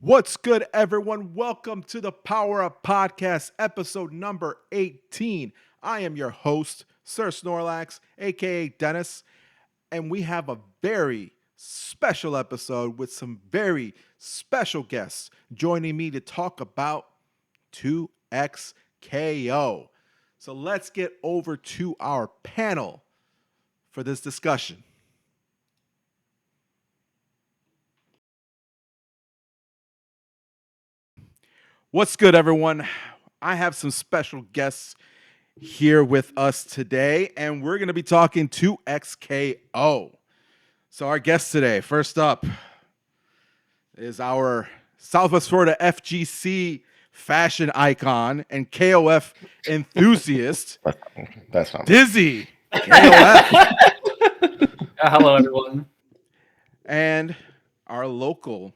What's good, everyone? Welcome to the PWR-Up podcast, episode number 18. I am your host, Sir Snorlax, aka Dennis, and we have a very special episode with some very special guests joining me to talk about 2XKO. So let's get over to our panel for this discussion. What's good, everyone? I have some special guests here with us today, and we're going to be talking 2XKO. So our guest today, first up, is our Southwest Florida FGC fashion icon and KOF enthusiast, That's not Dizzy. KOF. Hello, everyone. And our local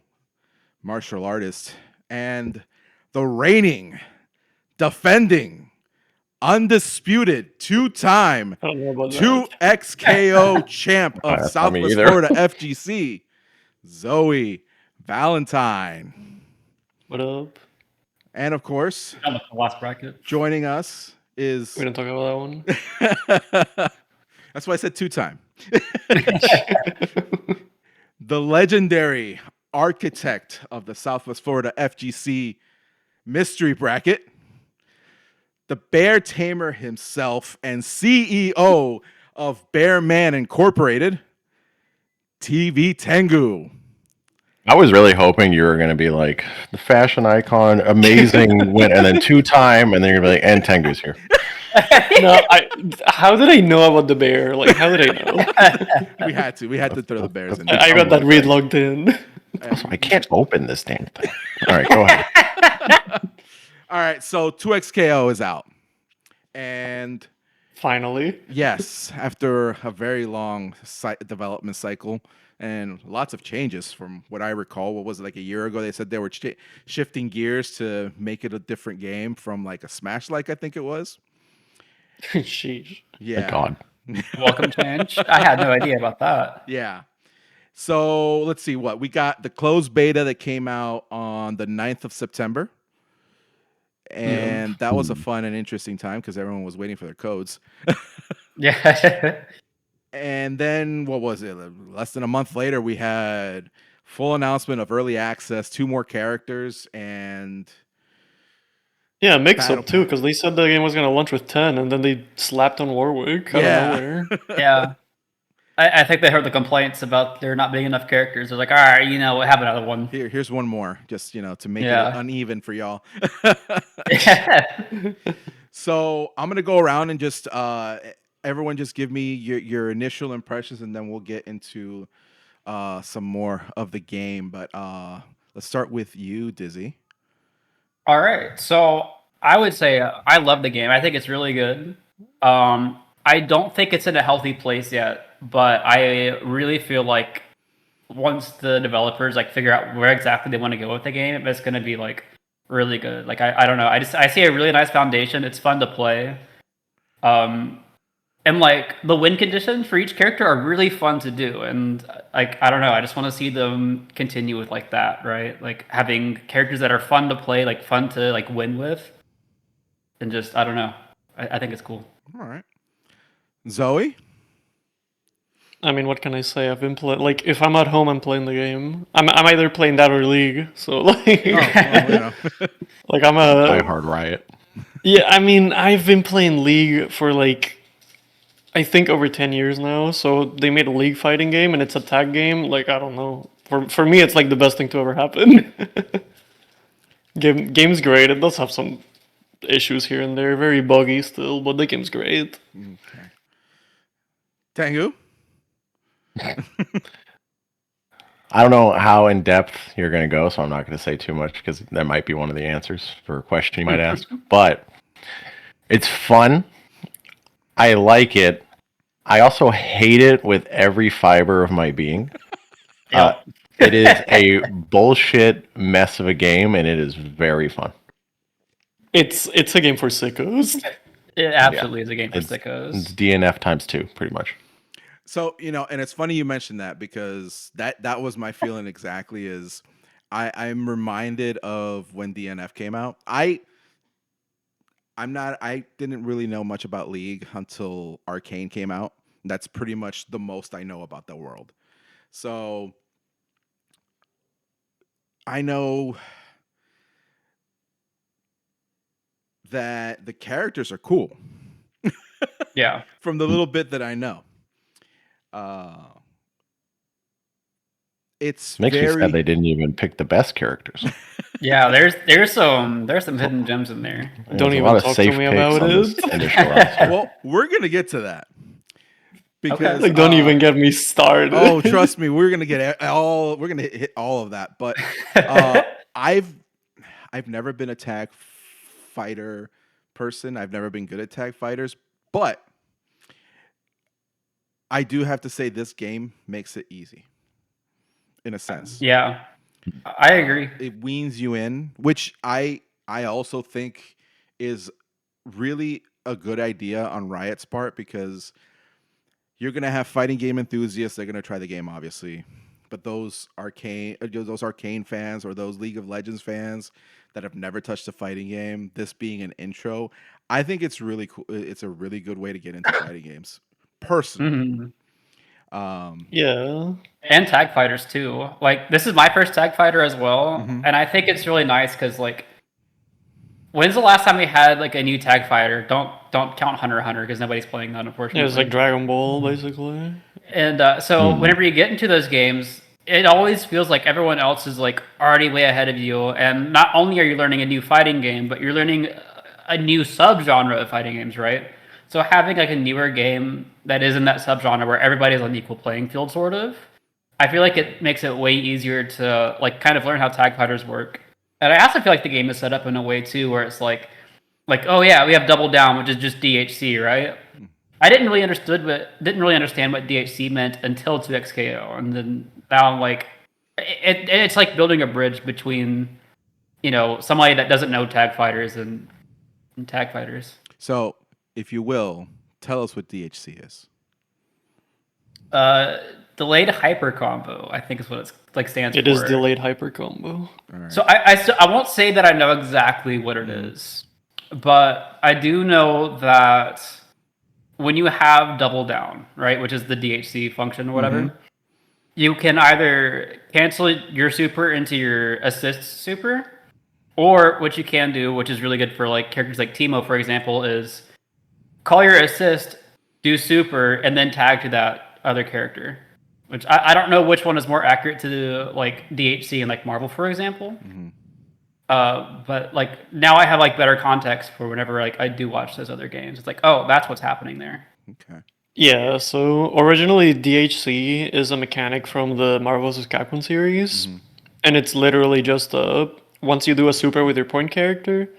martial artist and the reigning, defending, undisputed, two-time 2XKO champ of Southwest Florida FGC, Zoe Valentine. What up? And of course, I'm the last bracket. joining us is... We didn't talk about that one. That's why I said two-time. The legendary architect of the Southwest Florida FGC mystery bracket, the bear tamer himself and CEO of Bear Man Incorporated, TVTengu. I was really hoping you were going to be like the fashion icon, amazing win, and then two-time, and then you're going to be like, and Tengu's here. No, how did I know about the bear? Like, how did I know? We had to throw the bears in. I got that read logged in. Also, I can't open this damn thing. All right, go ahead. All right, so 2XKO is out. And Finally. yes, after a very long development cycle and lots of changes from what I recall, what was it, like a year ago? They said they were shifting gears to make it a different game from like a Smash-like, I think it was. Sheesh. Yeah. Thank God. Welcome change. I had no idea about that. Yeah. So let's see what we got. The closed beta that came out on the 9th of September. And that was a fun and interesting time because everyone was waiting for their codes. Yeah. And then what was it? Less than a month later, we had full announcement of early access, 2 more characters, and Yeah, mix up too, because they said the game was going to launch with 10, and then they slapped on Warwick out of nowhere. Yeah. I think they heard the complaints about there not being enough characters. They're like, all right, we'll have another one. here's one more, just to make it uneven for y'all. So I'm gonna go around and just everyone just give me your initial impressions, and then we'll get into some more of the game. But let's start with you, Dizzy. All right. So I would say I love the game. I think it's really good. I don't think it's in a healthy place yet, but I really feel like once the developers figure out where exactly they want to go with the game, it's going to be really good. I don't know. I see a really nice foundation. It's fun to play. And the win conditions for each character are really fun to do. And I don't know. I just want to see them continue with that, right? Having characters that are fun to play, fun to win with. And just, I don't know. I think it's cool. All right. Zoe? I mean, what can I say? I've been playing, if I'm at home, I'm playing the game. I'm either playing that or League, so I'm a... Play Hard Riot. Yeah, I mean, I've been playing League for, I think over 10 years now, so they made a League fighting game, and it's a tag game, I don't know. For me, it's, the best thing to ever happen. Game's great. It does have some issues here and there, very buggy still, but the game's great. Okay. Tengu? I don't know how in depth you're going to go, so I'm not going to say too much because that might be one of the answers for a question you might ask. But it's fun. I like it. I also hate it with every fiber of my being. Yep. It is a bullshit mess of a game, and it is very fun. It's a game for sickos. It absolutely is a game for It's sickos. DNF times 2, pretty much. So, and it's funny you mentioned that because that was my feeling exactly is I'm reminded of when DNF came out. I didn't really know much about League until Arcane came out. That's pretty much the most I know about the world. So I know that the characters are cool Yeah. from the little bit that I know. It's Makes me very sad they didn't even pick the best characters. Yeah, there's some hidden gems in there. Don't There's a even lot of talk to safe me picks about on this it. initial roster. well. We're gonna get to that because Like, don't even get me started. oh, trust me, we're gonna get all. We're gonna hit all of that. But I've never been a tag fighter person. I've never been good at tag fighters, but I do have to say this game makes it easy, in a sense. Yeah, I agree. It weans you in, which I also think is really a good idea on Riot's part because you're gonna have fighting game enthusiasts. They're gonna try the game, obviously, but those arcane fans or those League of Legends fans that have never touched a fighting game, this being an intro, I think it's really cool. It's a really good way to get into fighting games, personally. Mhm. Yeah. And tag fighters too. Like this is my first tag fighter as well, Mhm. and I think it's really nice because like, when's the last time we had like a new tag fighter? Don't count Hunter x Hunter because nobody's playing that, unfortunately. Yeah, it's like Dragon Ball, basically. And so whenever you get into those games, it always feels like everyone else is like already way ahead of you. And not only are you learning a new fighting game, but you're learning a new subgenre of fighting games, right? So having like a newer game that is in that subgenre where everybody's on equal playing field, sort of, I feel like it makes it way easier to like kind of learn how tag fighters work. And I also feel like the game is set up in a way too where it's like oh yeah, we have Double Down, which is just DHC, right? I didn't really understand what DHC meant until 2XKO, and then now I'm like, it's like building a bridge between somebody that doesn't know tag fighters and tag fighters. So, if you will, tell us what DHC is. Delayed hyper combo, I think is what it's like stands for. It is delayed hyper combo. So I won't say that I know exactly what it is, but I do know that when you have double down, right, which is the DHC function or whatever, you can either cancel your super into your assist super, or what you can do, which is really good for like characters like Teemo, for example, is call your assist, do super, and then tag to that other character. Which I don't know which one is more accurate to like DHC and like Marvel, for example. But like now I have like better context for whenever like I do watch those other games. It's like, oh, that's what's happening there. Okay. Yeah, so originally DHC is a mechanic from the Marvel vs. Capcom series, and it's literally just once you do a super with your point character,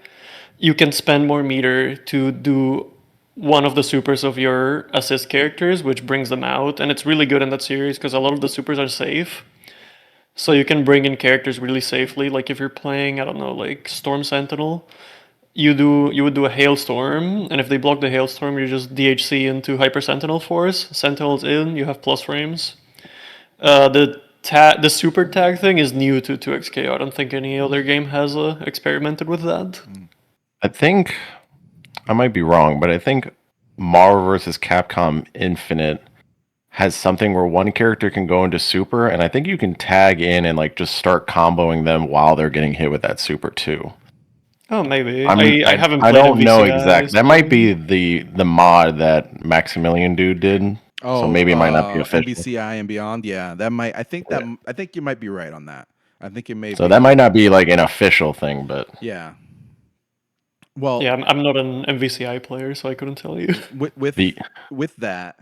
you can spend more meter to do one of the supers of your assist characters, which brings them out, and it's really good in that series because a lot of the supers are safe. So you can bring in characters really safely. Like if you're playing, I don't know, like Storm Sentinel, you would do a hailstorm, and if they block the hailstorm, you just DHC into Hyper Sentinel Force. Sentinel's in, you have plus frames. The super tag thing is new to 2XKO. I don't think any other game has experimented with that. I think I might be wrong, but I think Marvel vs. Capcom Infinite has something where one character can go into super, and I think you can tag in and like just start comboing them while they're getting hit with that super too. Oh, maybe. I I haven't I played don't know MVCI, exactly. That might so- be the mod that Maximilian dude did. Oh, So maybe it might not be official. MBCI and beyond. Yeah, that might. I think you might be right on that. I think it may. So be, that might not be like an official thing, but Yeah. Well, Yeah, I'm not an MVCI player, so I couldn't tell you. with the with that,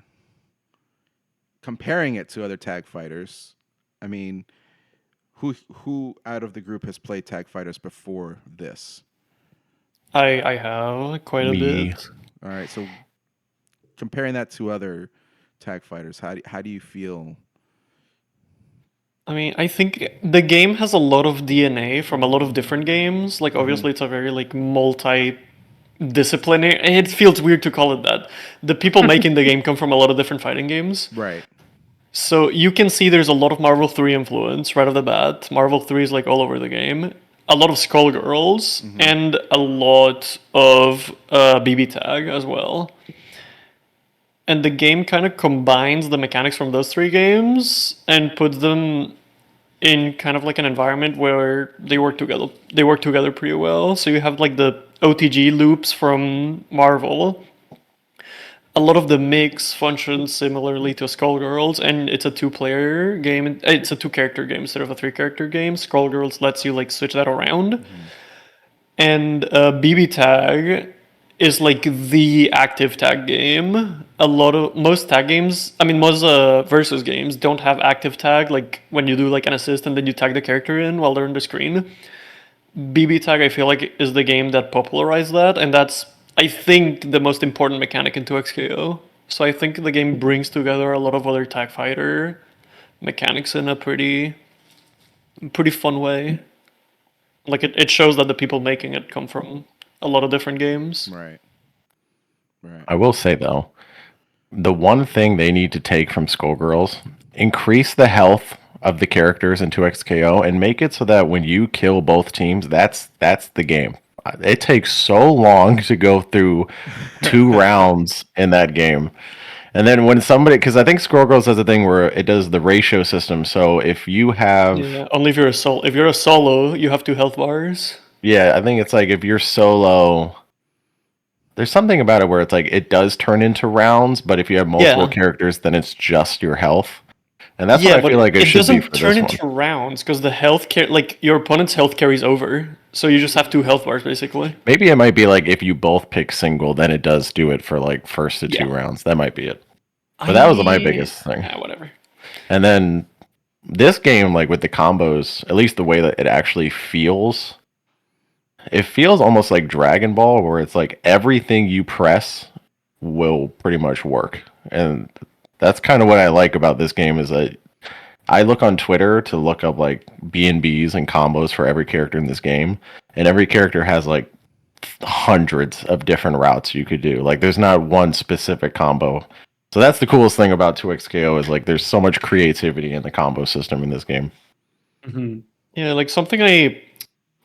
comparing it to other tag fighters, I mean, who out of the group has played tag fighters before this? I have quite a Me. bit. All right, so comparing that to other tag fighters, how do you feel? I mean, I think the game has a lot of DNA from a lot of different games. Like, obviously, it's a very like multi-disciplinary. It feels weird to call it that. The people making the game come from a lot of different fighting games. Right. So you can see there's a lot of Marvel 3 influence right off the bat. Marvel 3 is like all over the game. A lot of Skullgirls and a lot of BB Tag as well. And the game kind of combines the mechanics from those three games and puts them in kind of like an environment where they work together. They work together pretty well. So you have like the OTG loops from Marvel. A lot of the mix functions similarly to Skullgirls, and it's a two-player game. It's a two-character game instead of a three-character game. Skullgirls lets you like switch that around, and BB Tag is like the active tag game. Most tag games, I mean most versus games don't have active tag, like when you do like an assist and then you tag the character in while they're on the screen. BB Tag, I feel like, is the game that popularized that, and that's, I think, the most important mechanic in 2XKO. So I think the game brings together a lot of other tag fighter mechanics in a pretty fun way. Like it shows that the people making it come from a lot of different games. Right. Right. I will say though, the one thing they need to take from Skullgirls, increase the health of the characters in 2XKO and make it so that when you kill both teams, that's the game. It takes so long to go through 2 rounds in that game. And then when somebody, because I think Skullgirls has a thing where it does the ratio system. So if you have, Yeah, only if you're a solo. If you're a solo, you have 2 health bars. yeah, I think it's like if you're solo, there's something about it where it's like it does turn into rounds, but if you have multiple Yeah. characters, then it's just your health. And that's Yeah, what I but feel like it should be doesn't for turn this into one. rounds because the health like your opponent's health carries over, so you just have 2 health bars basically. Maybe it might be like if you both pick single, then it does do it for like first to 2 rounds. That might be it. But that was my biggest thing. Yeah, whatever. And then this game, like with the combos, at least the way that it actually feels, it feels almost like Dragon Ball, where it's like everything you press will pretty much work. And that's kind of what I like about this game is that I look on Twitter to look up like B&Bs and combos for every character in this game, and every character has like hundreds of different routes you could do. Like there's not one specific combo. So that's the coolest thing about 2XKO is like there's so much creativity in the combo system in this game. Yeah, like something I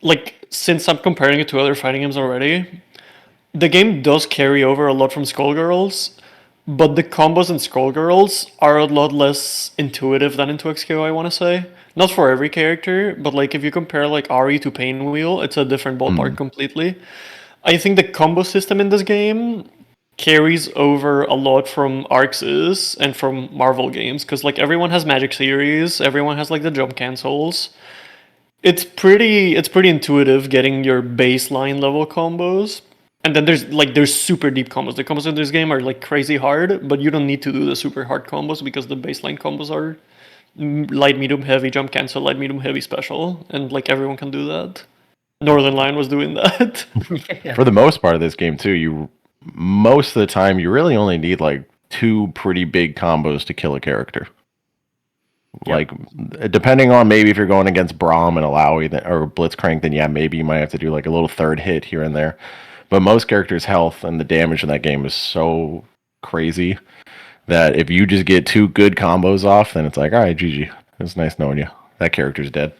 like since I'm comparing it to other fighting games already, the game does carry over a lot from Skullgirls, but the combos in Skullgirls are a lot less intuitive than in 2XKO, I want to say. Not for every character, but like if you compare like Ari to Painwheel, it's a different ballpark completely. I think the combo system in this game carries over a lot from Arx's and from Marvel games because like everyone has magic series, everyone has like the jump cancels. It's pretty intuitive getting your baseline level combos. And then there's super deep combos. The combos in this game are like crazy hard, but you don't need to do the super hard combos because the baseline combos are light, medium, heavy, jump cancel, light, medium, heavy, special, and like everyone can do that. Northern Lion was doing that. For the most part of this game too, you most of the time you really only need like 2 pretty big combos to kill a character. Like depending on maybe if you're going against Braum and Alawi or Blitzcrank, then yeah, maybe you might have to do like a little third hit here and there. But most characters' health and the damage in that game is so crazy that if you just get 2 good combos off, then it's like, all right, GG. It's nice knowing you. That character's dead.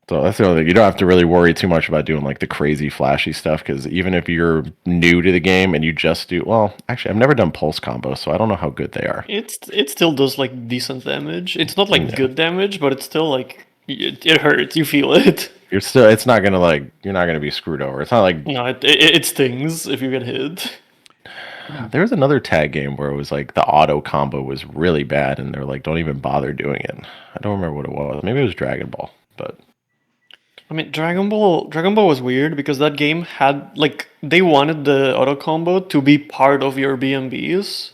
So that's the only thing. You don't have to really worry too much about doing like the crazy flashy stuff because even if you're new to the game and you just do, well, actually, I've never done pulse combos, so I don't know how good they are. It still does like decent damage. It's not like good damage, but it's still like it hurts. You feel it. It's not gonna like you're not gonna be screwed over. It's not like No, it stings if you get hit. there was another tag game where it was like the auto combo was really bad, and they're like, don't even bother doing it. I don't remember what it was. Maybe it was Dragon Ball, but I mean, Dragon Ball was weird because that game had like they wanted the auto combo to be part of your BMBs.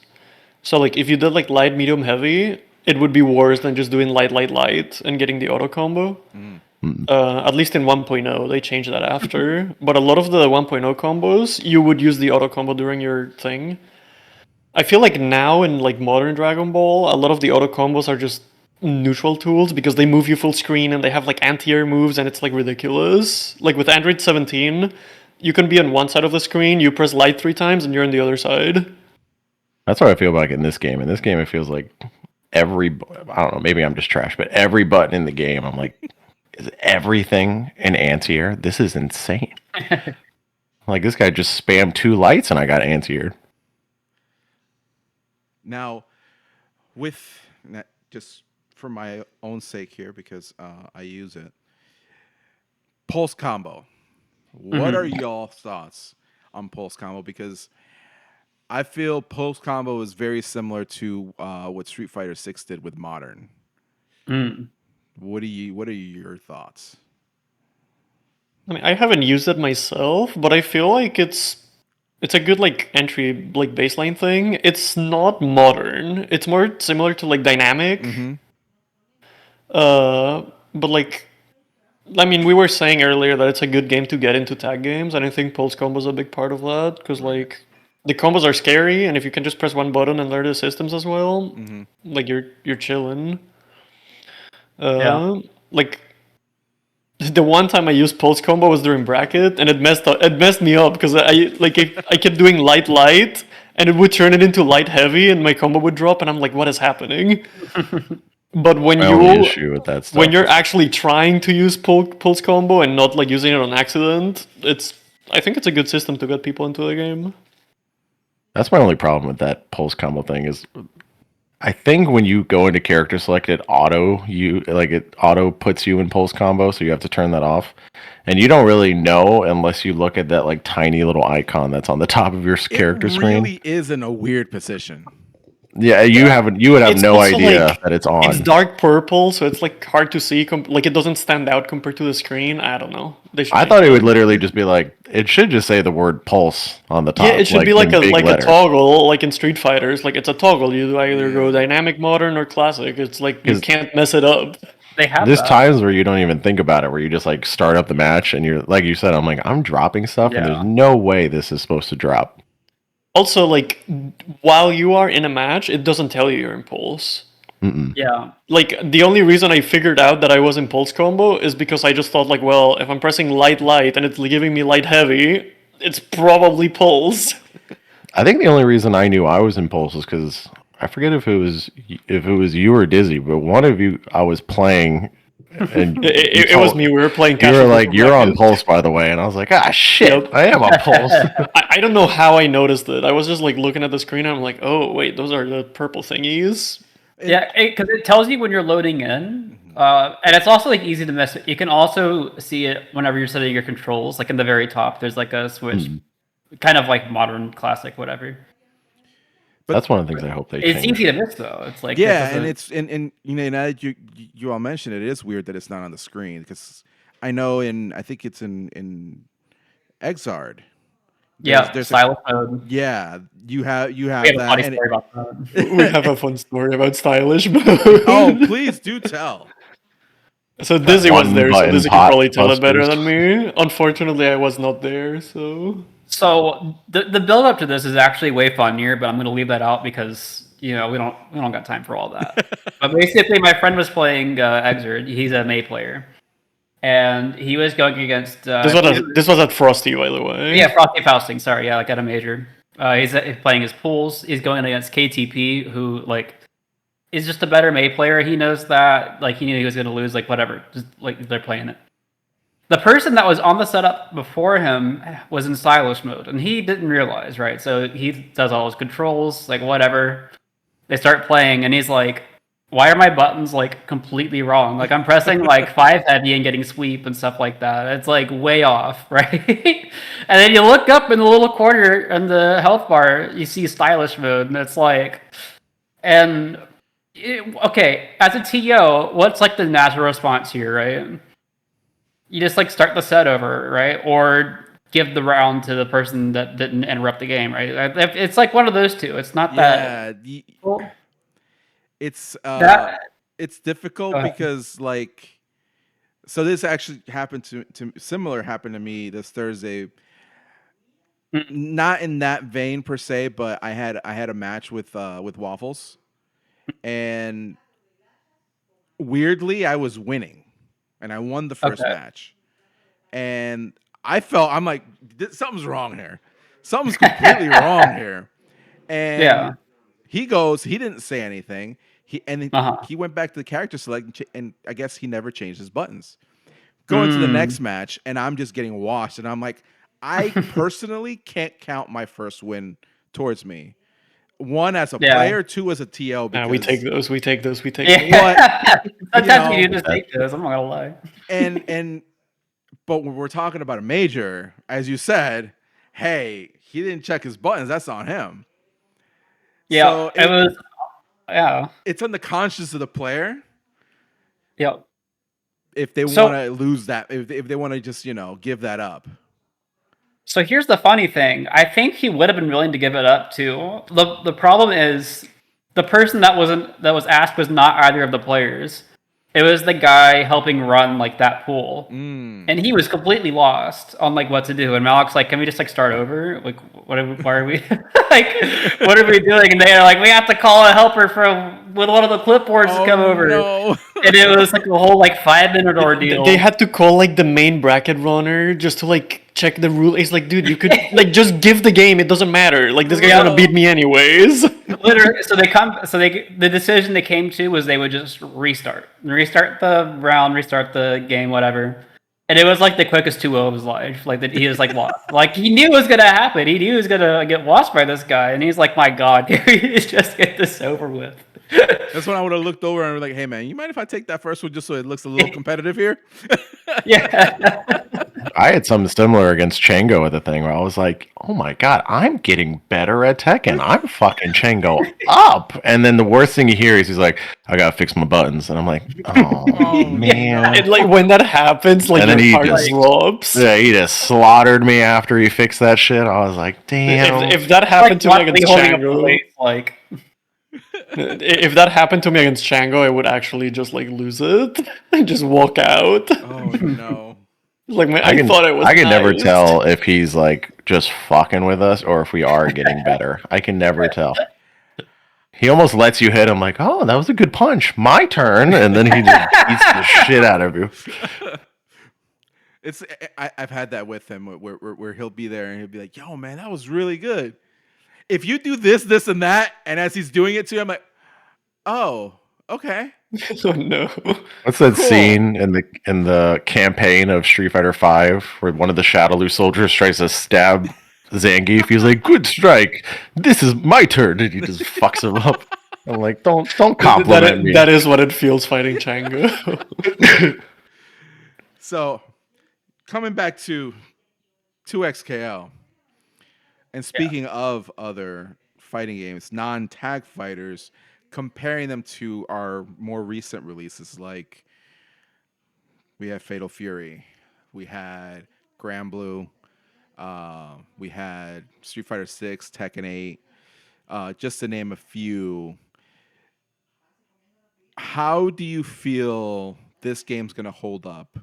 So like if you did like light, medium, heavy, it would be worse than just doing light, light, light and getting the auto combo. At least in 1.0, they changed that after. But a lot of the 1.0 combos, you would use the auto combo during your thing. I feel like now in like modern Dragon Ball, a lot of the auto combos are just neutral tools because they move you full screen and they have like anti-air moves and it's like ridiculous. Like with Android 17, you can be on one side of the screen, you press light 3 times and you're on the other side. That's what I feel like in this game. In this game, it feels like I don't know, maybe I'm just trash, but every button in the game, I'm like, is everything an anti-air? This is insane. Like, this guy just spammed 2 lights and I got anti-aired. Now, just for my own sake here, because I use it, pulse combo. What are y'all's thoughts on pulse combo? Because I feel pulse combo is very similar to what Street Fighter 6 did with modern. What are your thoughts? I mean, I haven't used it myself, but I feel like it's a good like entry like baseline thing. It's not modern. It's more similar to like dynamic. But like I mean, we were saying earlier that it's a good game to get into tag games, and I think pulse combo is a big part of that because like the combos are scary, and if you can just press one button and learn the systems as well, like you're chilling. Like the one time I used pulse combo was during bracket, and it messed me up because I kept doing light light, and it would turn it into light heavy, and my combo would drop, and I'm like, what is happening? But when My only issue with that stuff. when you're actually trying to use pulse combo and not like using it on accident, I think it's a good system to get people into the game. That's my only problem with that pulse combo thing is I think when you go into character select it auto puts you in pulse combo, so you have to turn that off. And you don't really know unless you look at that like tiny little icon that's on the top of your character screen. It really is in a weird position. Yeah, you would have It's no also, idea like, that it's on. It's dark purple, so it's like hard to see. Like it doesn't stand out compared to the screen. I don't know. I thought it would literally just be like it should just say the word pulse on the top. Yeah, it should be like in big a letters. toggle, like in Street Fighters. Like it's a toggle. You either go dynamic, modern, or classic. It's like you can't mess it up. They have There's that. times where you don't even think about it, where you just like start up the match and you're like you said, I'm like, I'm dropping stuff and there's no way this is supposed to drop. Also, like while you are in a match, it doesn't tell you you're in pulse. Yeah. Like the only reason I figured out that I was in pulse combo is because I just thought like, well, if I'm pressing light light and it's giving me light heavy, it's probably pulse. I think the only reason I knew I was in pulse is because I forget if it was you or Dizzy, but one of you I was playing. And it was me. We were playing. You were like, "You're on pulse," by the way, and I was like, "Ah, shit, Yep. I am on pulse." I don't know how I noticed it. I was just like looking at the screen and I'm like, oh wait, those are the purple thingies. Yeah, because it tells you when you're loading in, and it's also like easy to mess with. You can also see it whenever you're setting your controls. Like in the very top, there's like a switch, kind of like modern, classic, whatever. But that's one of the things I hope they change. It's easy to miss though. It's like and it's and you know now that you all mentioned it, it is weird that it's not on the screen because I know I think it's in Exard. There's stylus mode. Yeah, you have We have a that. funny story about that. We have a fun story about stylish mode. Oh, please do tell. So Dizzy was there, so Dizzy can probably tell it better busters. than me. Unfortunately, I was not there, so... So the build up to this is actually way funnier, but I'm going to leave that out because we don't got time for all that. But basically, my friend was playing Exard. He's a May player, and he was going against. This was at Frosty, by the way. Yeah, Frosty Fausting. Sorry, yeah, like at a major. He's playing his pools. He's going against KTP, who like is just a better May player. He knows that. Like he knew he was going to lose. Like whatever, just like they're playing it. The person that was on the setup before him was in stylish mode, and he didn't realize, right? So he does all his controls, like whatever. They start playing, and he's like, "Why are my buttons like completely wrong? Like I'm pressing like 5 heavy and getting sweep and stuff like that. It's like way off, right?" And then you look up in the little corner in the health bar, you see stylish mode, and it's like, okay, as a TO, what's like the natural response here, right? You just like start the set over, right? Or give the round to the person that didn't interrupt the game, right? It's like one of those two. It's not that. it's That it's Go difficult ahead. because like so this actually happened to similar happened to me this Thursday. Mm, Not in that vein per se, but I had a match with Waffles, and weirdly I was winning, and I won the first okay. match, and I'm like something's wrong here, something's completely wrong here, and Yeah. he didn't say anything. Uh-huh. He went back to the character select, and I guess he never changed his buttons. Go into the Mm. next match, and I'm just getting washed, and I'm like, I personally can't count my first win towards me. One as a Yeah. player, two as a TL, Nah, we take because those. We take those. We take those. what Yeah. you Sometimes we know, do just take those. I'm not gonna lie. and but when we're talking about a major, as you said, hey, he didn't check his buttons. That's on him. Yeah, So it was. Yeah. it's on the conscience of the player Yeah. if they want So to lose that, if they want to just give that up. So here's the funny thing. I think he would have been willing to give it up too. The problem is the person that was asked was not either of the players. It was the guy helping run like that pool. Mm. And he was completely lost on like what to do. And Malik's like, "Can we just like start over? Like why are we like what are we doing?" And they're like, "We have to call a helper from with one of the clipboards to come Oh over." no! And it was like a whole like 5 minute ordeal. They had to call like the main bracket runner just to like check the rule. It's like, dude, you could like just give the game. It doesn't matter. Like this guy's Yeah. gonna beat me anyways. Literally, the decision they came to was they would just restart the round, restart the game, whatever. And it was like the quickest 2-0 of his life. Like that, he was like lost. Like he knew it was gonna happen. He knew he was gonna get watched by this guy, and he's like, "My God, can we just get this over with?" That's when I would have looked over and be like, "Hey man, you mind if I take that first one just so it looks a little competitive here?" Yeah, I had something similar against Chango with the thing where I was like, "Oh my god, I'm getting better at Tekken. I'm fucking Chango up." And then the worst thing you hear is he's like, "I gotta fix my buttons," and I'm like, "Oh, Oh, man!" And like when that happens, like And then your he heart just- drops. Yeah, he just slaughtered me after he fixed that shit. I was like, "Damn." If that happened to me against holding up the Chango, weights, like if that happened to me against Chango, I would actually just like lose it and just walk out. Oh no! Like I thought it was. I can never nice. tell if he's like just fucking with us or if we are getting better. I can never tell. He almost lets you hit him like, "Oh, that was a good punch. My turn," and then he just beats the shit out of you. I've had that with him where he'll be there and he'll be like, "Yo man, that was really good. If you do this, this, and that," and as he's doing it to you, I'm like, "Oh, okay." Oh no. What's that Cool. scene in the campaign of Street Fighter V where one of the Shadaloo soldiers tries to stab Zangief? He's like, "Good strike. This is my turn," and he just fucks him up. I'm like, don't compliment me. That is what it feels fighting Chango. So, coming back to 2XKL, and speaking of other fighting games, non-tag fighters, comparing them to our more recent releases, like we had Fatal Fury, we had Grand Blue, we had Street Fighter 6, Tekken 8, just to name a few. How do you feel this game's going to hold up?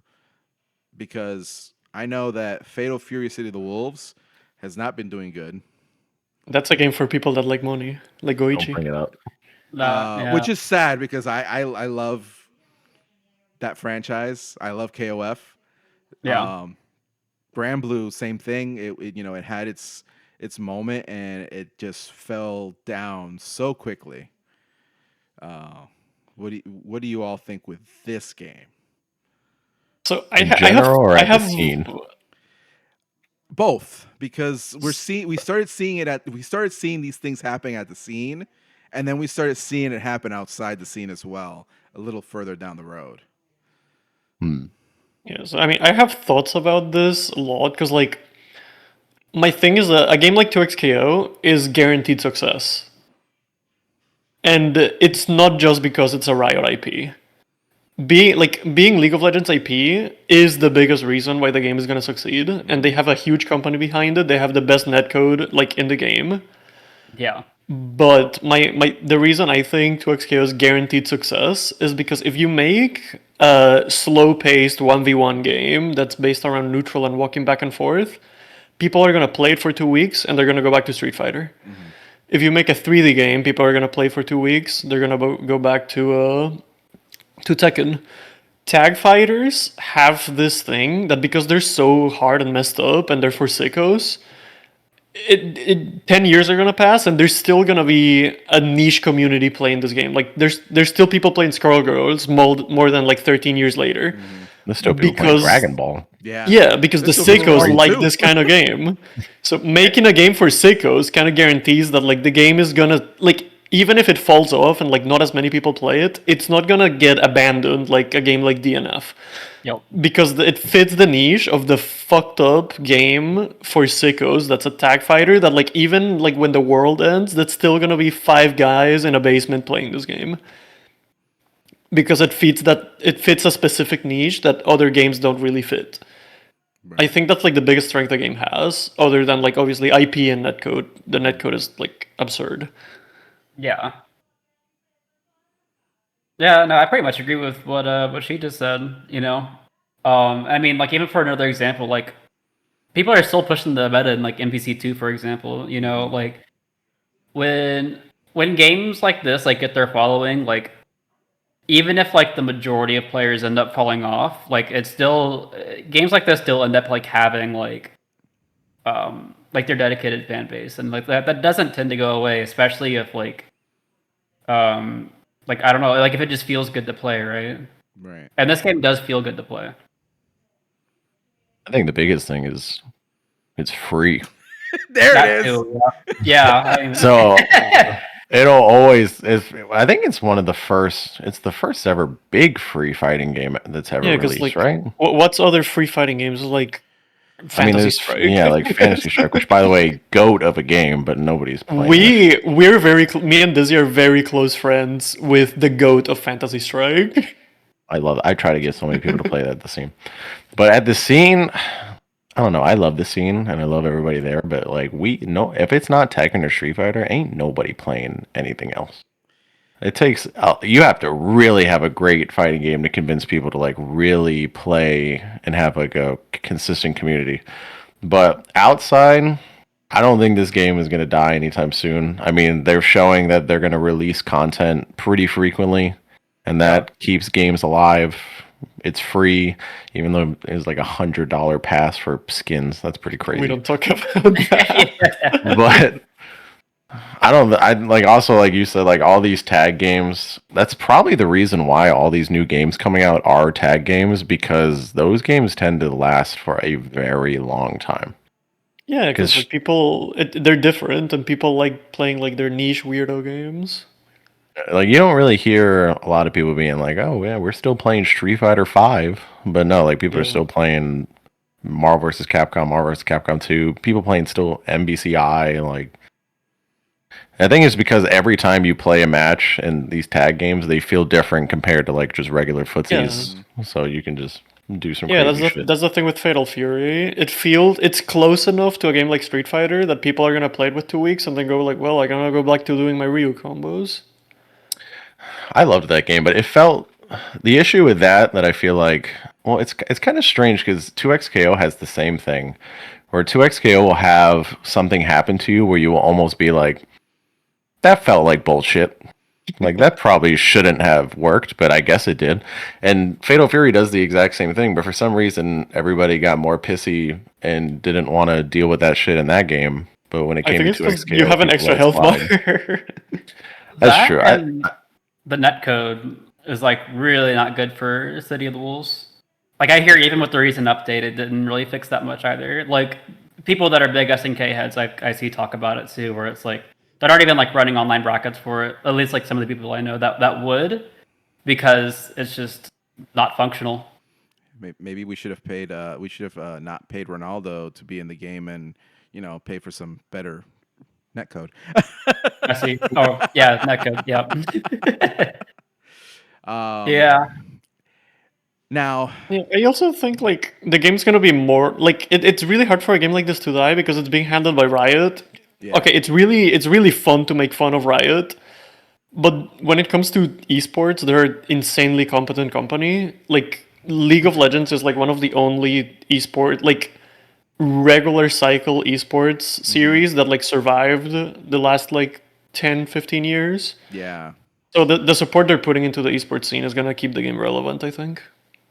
Because I know that Fatal Fury City of the Wolves has not been doing good. That's a game for people that like money, like Don't Goichi. bring it up. yeah. Which is sad because I love that franchise. I love KOF. Yeah. Grand Blue, same thing. It had its moment and it just fell down so quickly. What do you all think with this game? So In general or I at the have scene? Both, because we started seeing these things happening at the scene, and then we started seeing it happen outside the scene as well, a little further down the road. Yes, I mean I have thoughts about this a lot because like my thing is a game like 2XKO is guaranteed success, and it's not just because it's a Riot IP. Being League of Legends IP is the biggest reason why the game is gonna succeed, and they have a huge company behind it. They have the best netcode like in the game. Yeah. But the reason I think 2XKO is guaranteed success is because if you make a slow-paced 1v1 game that's based around neutral and walking back and forth, people are gonna play it for 2 weeks and they're gonna go back to Street Fighter. If you make a 3D game, people are gonna play for 2 weeks. They're gonna go back to Tekken. Tag fighters have this thing that because they're so hard and messed up and they're for sickos, 10 years are gonna pass and there's still gonna be a niche community playing this game. Like there's still people playing Skull Girls more than like 13 years later. There's still people playing Dragon Ball. Yeah, because the There's still people sickos playing like too. this kind of game. So making a game for sickos kind of guarantees that like the game is gonna like even if it falls off and like not as many people play it, it's not gonna get abandoned like a game like DNF. Yep. Because it fits the niche of the fucked up game for sickos that's a tag fighter that like even like when the world ends, that's still gonna be 5 guys in a basement playing this game. Because it fits a specific niche that other games don't really fit. I think that's like the biggest strength the game has, other than like obviously IP and netcode. The netcode is like absurd. Yeah. Yeah, no, I pretty much agree with what she just said, you know. I mean, like even for another example, like people are still pushing the meta in like MVC2, for example, you know, like when games like this like get their following, like even if like the majority of players end up falling off, like it's still games like this still end up like having like their dedicated fan base, and like that doesn't tend to go away, especially if like I don't know, like if it just feels good to play, right? Right. And this game does feel good to play. I think the biggest thing is it's free. There That it is. too, yeah. I mean, So it'll always. I think it's one of the first. It's the first ever big free fighting game that's ever Yeah, because released, like, right? what's other free fighting games like? Fantasy there's Strike. like Fantasy Strike, which by the way, goat of a game, but nobody's playing. We're me and Dizzy are very close friends with the goat of Fantasy Strike. I love it. I try to get so many people to play that at the scene, but at the scene, I don't know. I love the scene and I love everybody there, but like if it's not Tekken or Street Fighter, ain't nobody playing anything else. It takes you have to really have a great fighting game to convince people to like really play and have like a consistent community. But outside, I don't think this game is going to die anytime soon. I mean, they're showing that they're going to release content pretty frequently, and that keeps games alive. It's free, even though it's like $100 pass for skins. That's pretty crazy. We don't talk about that. But I like also like you said, like all these tag games. That's probably the reason why all these new games coming out are tag games, because those games tend to last for a very long time. Yeah, because like they're different, and people like playing like their niche weirdo games. Like you don't really hear a lot of people being like, "Oh yeah, we're still playing Street Fighter 5," but no, like people are still playing Marvel vs. Capcom, Marvel vs. Capcom 2. People playing still MBCI. Like I think it's because every time you play a match in these tag games, they feel different compared to like just regular footsies. So you can just do some crazy shit. That's the thing with Fatal Fury. It's close enough to a game like Street Fighter that people are gonna play it with 2 weeks and then go like, well, I'm gonna go back to doing my Ryu combos. I loved that game, but it felt the issue with that I feel like, well, it's kind of strange because 2XKO has the same thing, where 2XKO will have something happen to you where you will almost be like, that felt like bullshit. Like that probably shouldn't have worked, but I guess it did. And Fatal Fury does the exact same thing, but for some reason everybody got more pissy and didn't want to deal with that shit in that game. But when it came to 2XKO, you have an extra health bar. That's true. The netcode is like really not good for City of the Wolves. Like I hear even with the recent update, it didn't really fix that much either. Like people that are big SNK heads, I see talk about it too, where it's like that aren't even like running online brackets for it. At least like some of the people I know that would, because it's just not functional. Maybe we should have paid. We should have not paid Ronaldo to be in the game, and pay for some better netcode. I see. Oh yeah, netcode. Yeah. Yeah. Now, I also think like the game's gonna be more like it's really hard for a game like this to die because it's being handled by Riot. Yeah. Okay, it's really fun to make fun of Riot, but when it comes to esports, they're an insanely competent company. Like League of Legends is like one of the only esport like regular cycle esports series that like survived the last like 10, 15 years. Yeah. So the support they're putting into the esports scene is gonna keep the game relevant, I think.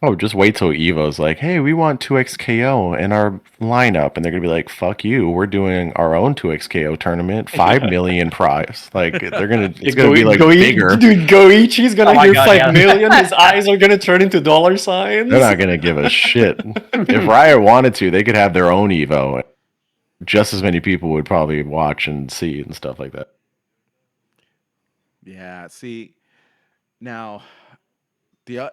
Oh, just wait till Evo's like, hey, we want 2xKO in our lineup. And they're going to be like, fuck you. We're doing our own 2xKO tournament, 5 million prize. Like, they're going to, it's going to be like bigger. Dude, Goichi's gonna Oh my hear God, 5 yeah. million. His eyes are gonna turn into dollar signs. They're not going to give a shit. If Riot wanted to, they could have their own Evo. Just as many people would probably watch and see and stuff like that. Yeah. See, now the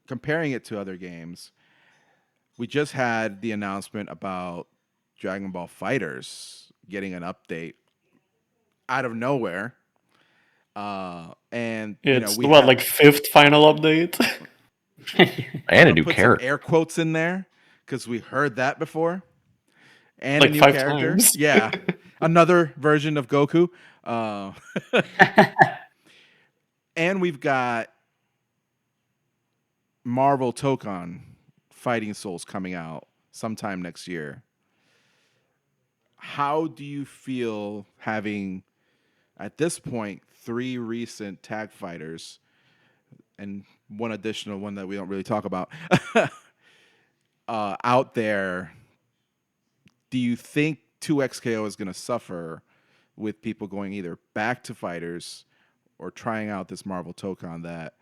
comparing it to other games, we just had the announcement about Dragon Ball Fighters getting an update out of nowhere. And It's we what, have, like fifth final update? And a I'm gonna new put some character. air quotes in there because we heard that before. And a Like new 5 character. times. Yeah. Another version of Goku. Uh, and we've got Marvel Tokon Fighting Souls coming out sometime next year. How do you feel having, at this point, 3 recent tag fighters and one additional one that we don't really talk about out there? Do you think 2xKO is going to suffer with people going either back to fighters or trying out this Marvel Tokon that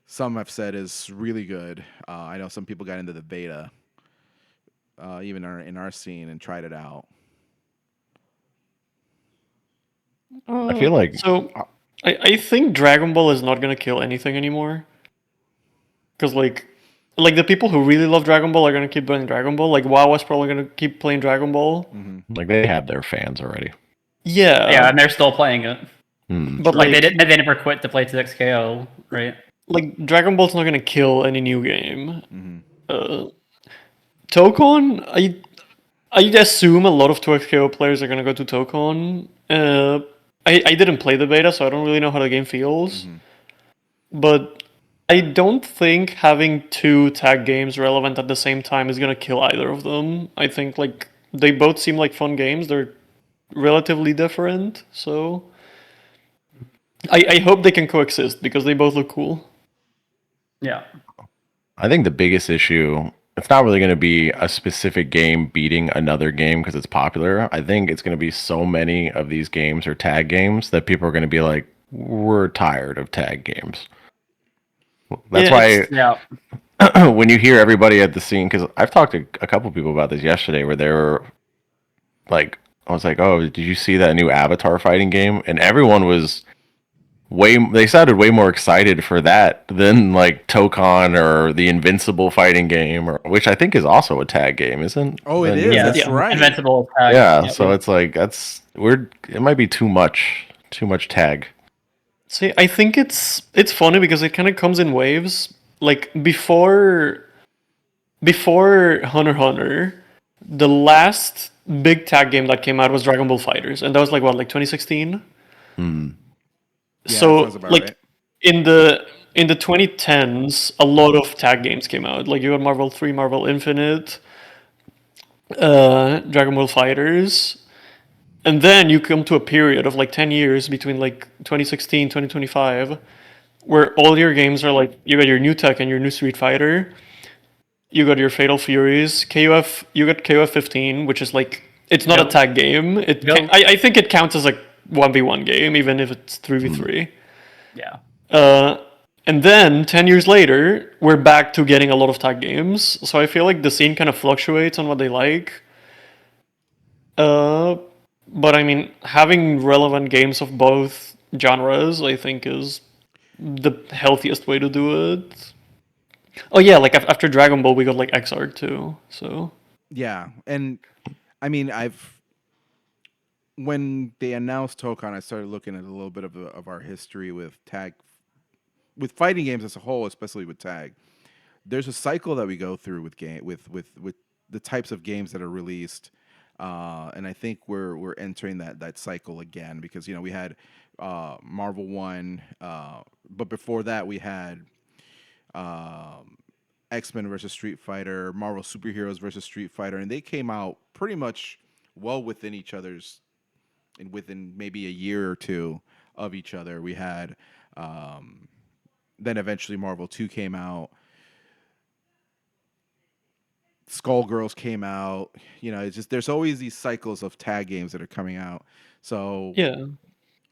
some have said is really good? I know some people got into the beta, even in our scene, and tried it out. I feel like So I think Dragon Ball is not gonna kill anything anymore. Because like the people who really love Dragon Ball are gonna keep playing Dragon Ball. Like WoW is probably gonna keep playing Dragon Ball. like they have their fans already. Yeah. Yeah, and they're still playing it. But Like they never quit to play 2xKO, right? like Dragon Ball's not gonna kill any new game. Tokon, I assume a lot of 2xKO players are gonna go to Tokon. I didn't play the beta, so I don't really know how the game feels. But I don't think having 2 tag games relevant at the same time is gonna kill either of them. I think like they both seem like fun games. They're relatively different, so I hope they can coexist because they both look cool. Yeah. I think the biggest issue, it's not really going to be a specific game beating another game because it's popular. I think it's going to be so many of these games or tag games that people are going to be like, we're tired of tag games. That's Yeah, Yeah. when you hear everybody at the scene, because I've talked to a couple people about this yesterday where they were like, I was like, oh, did you see that new Avatar fighting game? And everyone was they sounded way more excited for that than like Tokon or the Invincible fighting game, or which I think is also a tag game, isn't? Oh, it The is. new- Yeah, That's right. Invincible tag. Yeah, so it's like that's weird. It might be too much tag. see, I think it's funny because it kind of comes in waves. Like before Hunter x Hunter, the last big tag game that came out was Dragon Ball Fighters, and that was like what, like 2016. Yeah, So sounds about like right. in the 2010s, a lot of tag games came out. Like you got Marvel 3, Marvel Infinite, Dragon Ball Fighters. And then you come to a period of like 10 years between like 2016, 2025, where all your games are like, you got your new tech and your new Street Fighter, you got your Fatal Furies, KOF, you got KOF 15, which is like, it's not a Yep. tag game. Yep. I think it counts as like 1v1 game, even if it's 3v3. Yeah. And then 10 years later, we're back to getting a lot of tag games. So I feel like the scene kind of fluctuates on what they like. But I mean, having relevant games of both genres, I think, is the healthiest way to do it. Oh yeah, like after Dragon Ball, we got like XR too. So Yeah, and I mean, when they announced Tokon, I started looking at a little bit of our history with tag, with fighting games as a whole, especially with tag. There's a cycle that we go through with with the types of games that are released. and I think we're entering that cycle again because we had Marvel One, but before that we had X-Men versus Street Fighter, Marvel Superheroes versus Street Fighter, and they came out pretty much well within each other's, and within maybe a year or two of each other. We had then eventually Marvel 2 came out. Skullgirls came out. It's just there's always these cycles of tag games that are coming out. So Yeah.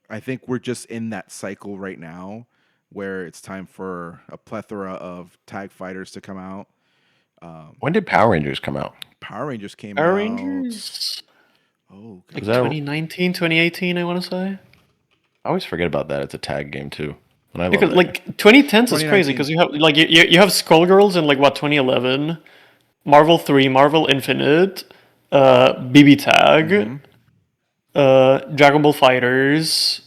I think we're just in that cycle right now where it's time for a plethora of tag fighters to come out. When did Power Rangers come out? Power Rangers came Power out. Rangers, Oh, like Was that- 2019, 2018, I want to say. I always forget about that. It's a tag game too, and I love Because that. like 2010s is crazy 2019. because you have like you have Skullgirls in like what 2011, Marvel 3, Marvel Infinite, BB Tag, Dragon Ball Fighters.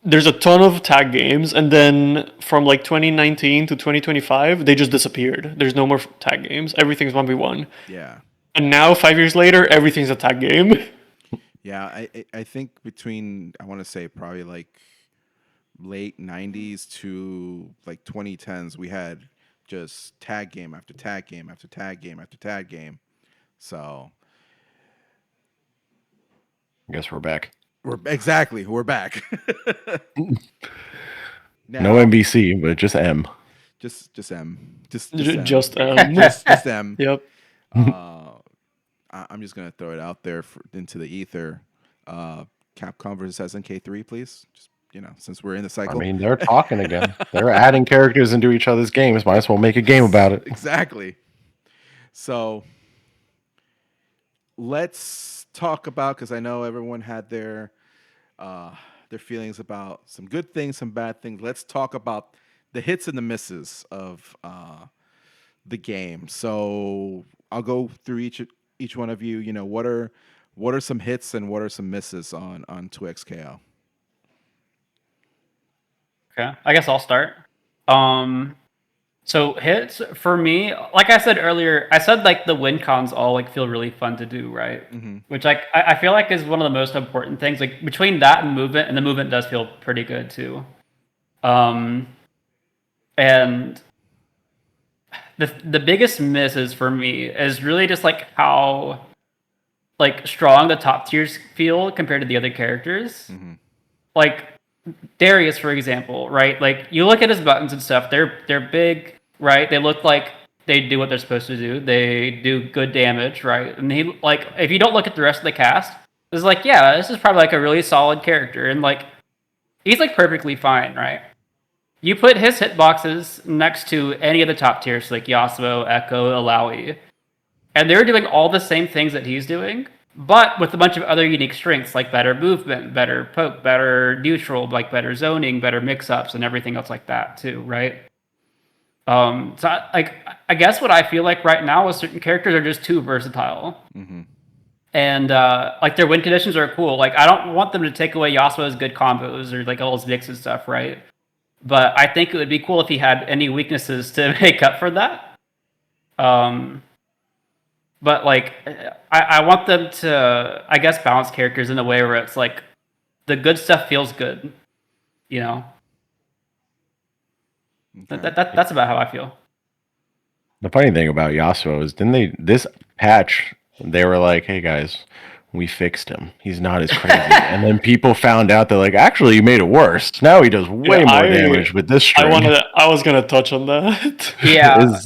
There's a ton of tag games, and then from like 2019 to 2025, they just disappeared. There's no more tag games. Everything's 1v1. yeah. And now, 5 years later, everything's a tag game. Yeah, I think between I want to say probably like late 90s to like 2010s we had just tag game after tag game after tag game after tag game. So, I guess we're back. we're back. Now, No NBC, but just M. just M. Just M. Just Just M. Yep. I'm just gonna throw it out there into the ether. Capcom versus SNK3, please. Just since we're in the I cycle. mean, they're talking again. They're adding characters into each other's games. Might as well make a game about it. Exactly. So let's talk about, because I know everyone had their feelings about some good things, some bad things. Let's talk about the hits and the misses of the game. So I'll go through each one of you. What are some hits and what are some misses on 2XKO? Okay, I guess I'll start. So hits for me, like I said earlier, I said like the win cons all like feel really fun to do, right? Which like I feel like is one of the most important things. Like between that and movement, and the movement does feel pretty good too. And the biggest misses for me is really just like how like strong the top tiers feel compared to the other characters. Like Darius, for example, right? Like you look at his buttons and stuff, they're big, right? They look like they do what they're supposed to do. They do good damage, right? And he like if you don't look at the rest of the cast, it's like, yeah, this is probably like a really solid character, and like he's like perfectly fine, right? You put his hitboxes next to any of the top tiers, like Yasuo, Echo, Alawi, and they're doing all the same things that he's doing, but with a bunch of other unique strengths like better movement, better poke, better neutral, like better zoning, better mix-ups, and everything else like that too, right? I guess what I feel like right now is certain characters are just too versatile, and like their win conditions are cool. Like I don't want them to take away Yasuo's good combos or like all his mix and stuff, right? But I think it would be cool if he had any weaknesses to make up for that. But like, I want them to, I guess, balance characters in a way where it's like the good stuff feels good, you know. Okay. That's about how I feel. The funny thing about Yasuo is, this patch, they were like, hey guys, we fixed him. He's not as crazy. And then people found out that, like, actually, you made it worse. Now he does way more damage with this string. I was gonna touch on that. Yeah.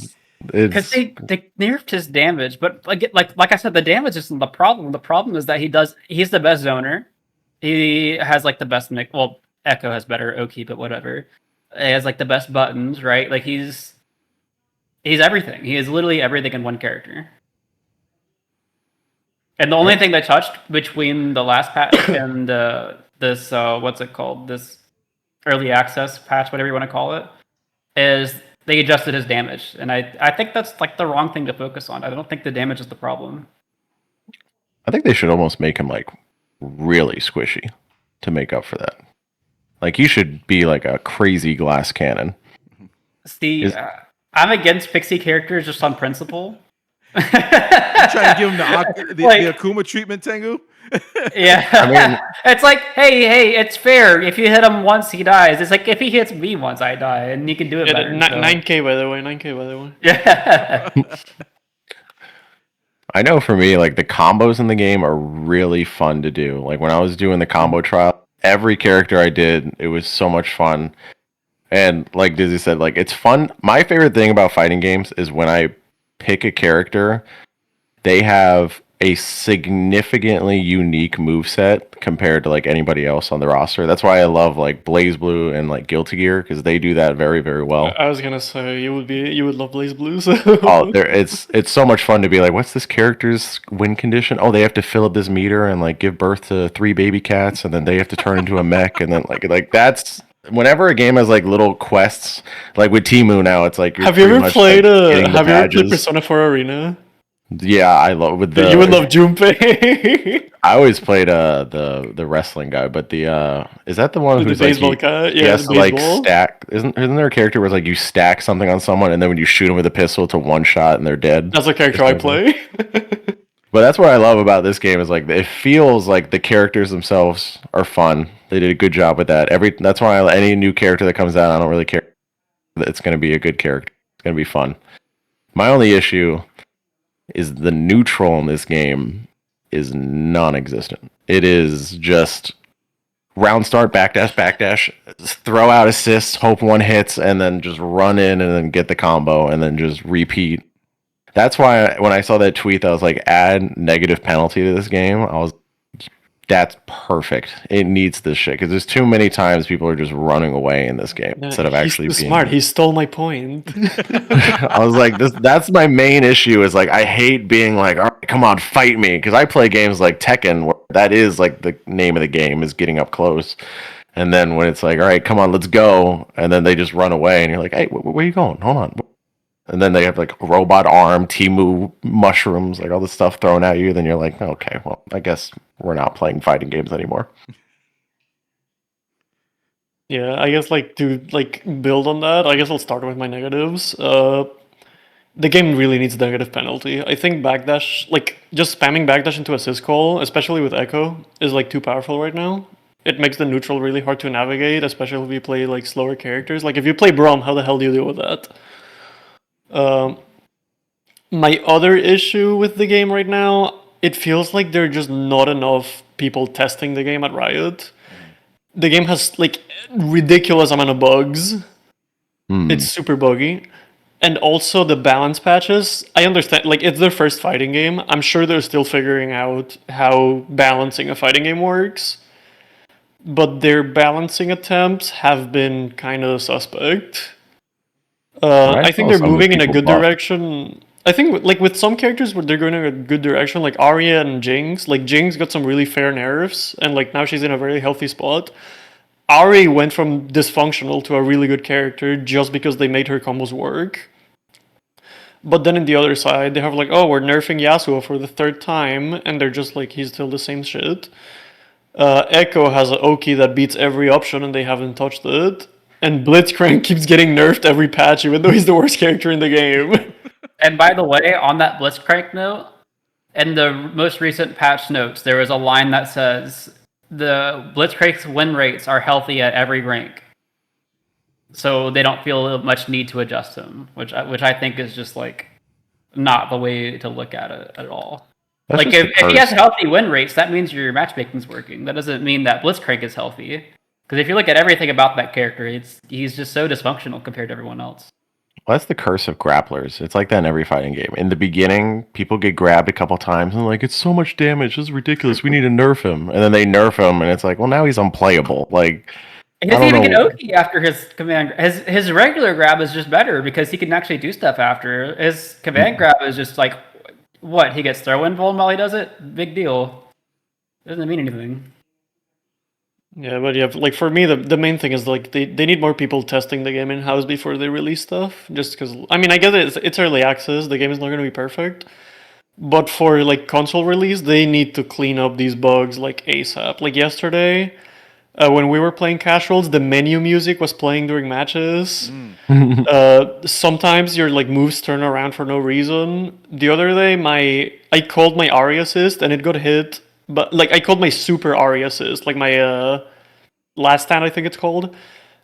Because they nerfed his damage, but like I said, the damage isn't the problem. The problem is that he's the best zoner. He has like the best mix. Well, Echo has better Oki, but whatever. He has like the best buttons, right? Like he's everything. He is literally everything in one character. And the only thing they touched between the last patch and this what's it called? This early access patch, whatever you want to call it, is they adjusted his damage, and I think that's like the wrong thing to focus on. I don't think the damage is the problem. I think they should almost make him like really squishy to make up for that. Like he should be like a crazy glass cannon. See, I'm against pixie characters just on principle, You trying to give him the Like- Akuma treatment, Tengu? Yeah, I mean- it's like, hey, it's fair. If you hit him once, he dies. It's like if he hits me once, I die, and he can do it Yeah, better. 9K by the way. 9K by the way. Yeah. I know for me, like the combos in the game are really fun to do. Like when I was doing the combo trial, every character I did, it was so much fun. And like Dizzy said, like it's fun. My favorite thing about fighting games is when I pick a character, they have a significantly unique moveset compared to like anybody else on the roster. That's why I love like Blaze Blue and like Guilty Gear because they do that very, very well. I was gonna say you would love Blaze Blue. So. Oh, it's so much fun to be like, what's this character's win condition? Oh, they have to fill up this meter and like give birth to 3 baby cats, and then they have to turn into a mech, and then like that's whenever a game has like little quests, like with Temu now, it's like Have you ever played badges. Persona 4 Arena? Yeah, I love with the. You would love Junpei. I always played the wrestling guy, but the is that the one The who's baseball like guy? he Yeah, has the to like baseball. stack? Isn't there a character where it's like you stack something on someone and then when you shoot them with a pistol, it's a one shot and they're dead? That's the character I play. But that's what I love about this game is like it feels like the characters themselves are fun. They did a good job with that. That's why any new character that comes out, I don't really care. It's going to be a good character. It's going to be fun. My only issue is the neutral in this game is non-existent. It is just round start, backdash, throw out assists, hope one hits, and then just run in and then get the combo and then just repeat. That's why when I saw that tweet, I was like, add negative penalty to this game. That's perfect. It needs this shit because there's too many times people are just running away in this game instead of actually He's too being smart. He stole my point. I was like, that's my main issue is like I hate being like, all right, come on, fight me. Because I play games like Tekken, where that is like the name of the game is getting up close. And then when it's like, all right, come on, let's go. And then they just run away and you're like, hey, where are you going? Hold on. And then they have like a robot arm, Timu mushrooms, like all this stuff thrown at you. Then you're like, okay, well, I guess we're not playing fighting games anymore. Yeah, I guess like to like build on that, I guess I'll start with my negatives. The game really needs negative penalty. I think backdash, like just spamming backdash into assist call, especially with Echo, is like too powerful right now. It makes the neutral really hard to navigate, especially if you play like slower characters. Like if you play Braum, how the hell do you deal with that? My other issue with the game right now, it feels like there are just not enough people testing the game at Riot. The game has like ridiculous amount of bugs. It's super buggy. And also the balance patches, I understand, like it's their first fighting game. I'm sure they're still figuring out how balancing a fighting game works. But their balancing attempts have been kind of suspect. I think they're moving in a good direction. I think like with some characters where they're going in a good direction, like Arya and Jinx. Like Jinx got some really fair nerfs, and like now she's in a very healthy spot. Ari went from dysfunctional to a really good character just because they made her combos work. But then in the other side, they have like, oh, we're nerfing Yasuo for the 3rd time, and they're just like, he's still the same shit. Echo has an Oki that beats every option, and they haven't touched it. And Blitzcrank keeps getting nerfed every patch, even though he's the worst character in the game. And by the way, on that Blitzcrank note, in the most recent patch notes, there was a line that says the Blitzcrank's win rates are healthy at every rank, so they don't feel much need to adjust him, which I think is just like not the way to look at it at all. That's like just if he has healthy win rates, that means your matchmaking's working. That doesn't mean that Blitzcrank is healthy. Because if you look at everything about that character, he's just so dysfunctional compared to everyone else. Well, that's the curse of grapplers. It's like that in every fighting game. In the beginning, people get grabbed a couple times and like, it's so much damage. This is ridiculous. We need to nerf him. And then they nerf him, and it's like, well, now he's unplayable. Like, he doesn't even get Oki after his command. His regular grab is just better because he can actually do stuff after. His command grab is just like, what? He gets throw-in vuln while he does it? Big deal. Doesn't mean anything. Yeah, but yeah, like for me, the main thing is like they need more people testing the game in-house before they release stuff. Just because, I mean, I guess it's early access. The game is not going to be perfect. But for like console release, they need to clean up these bugs like ASAP. Like yesterday, When we were playing casuals, the menu music was playing during matches. Sometimes your like moves turn around for no reason. The other day, I called my Ari assist and it got hit, but like I called my super Ari assist, like my last stand I think it's called,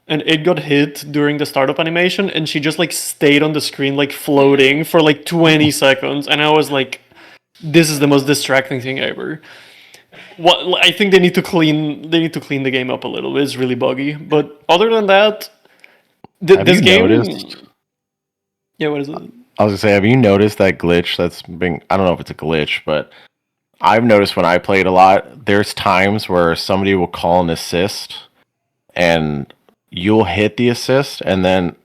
and it got hit during the startup animation, and she just like stayed on the screen like floating for like 20 seconds, and I was like, this is the most distracting thing ever. What I think they need to clean the game up a little bit. It's really buggy, but other than that, Have this you game. noticed? Yeah, what is it? I was gonna say, have you noticed that glitch that's been? I don't know if it's a glitch, but I've noticed when I played a lot, there's times where somebody will call an assist, and you'll hit the assist, and then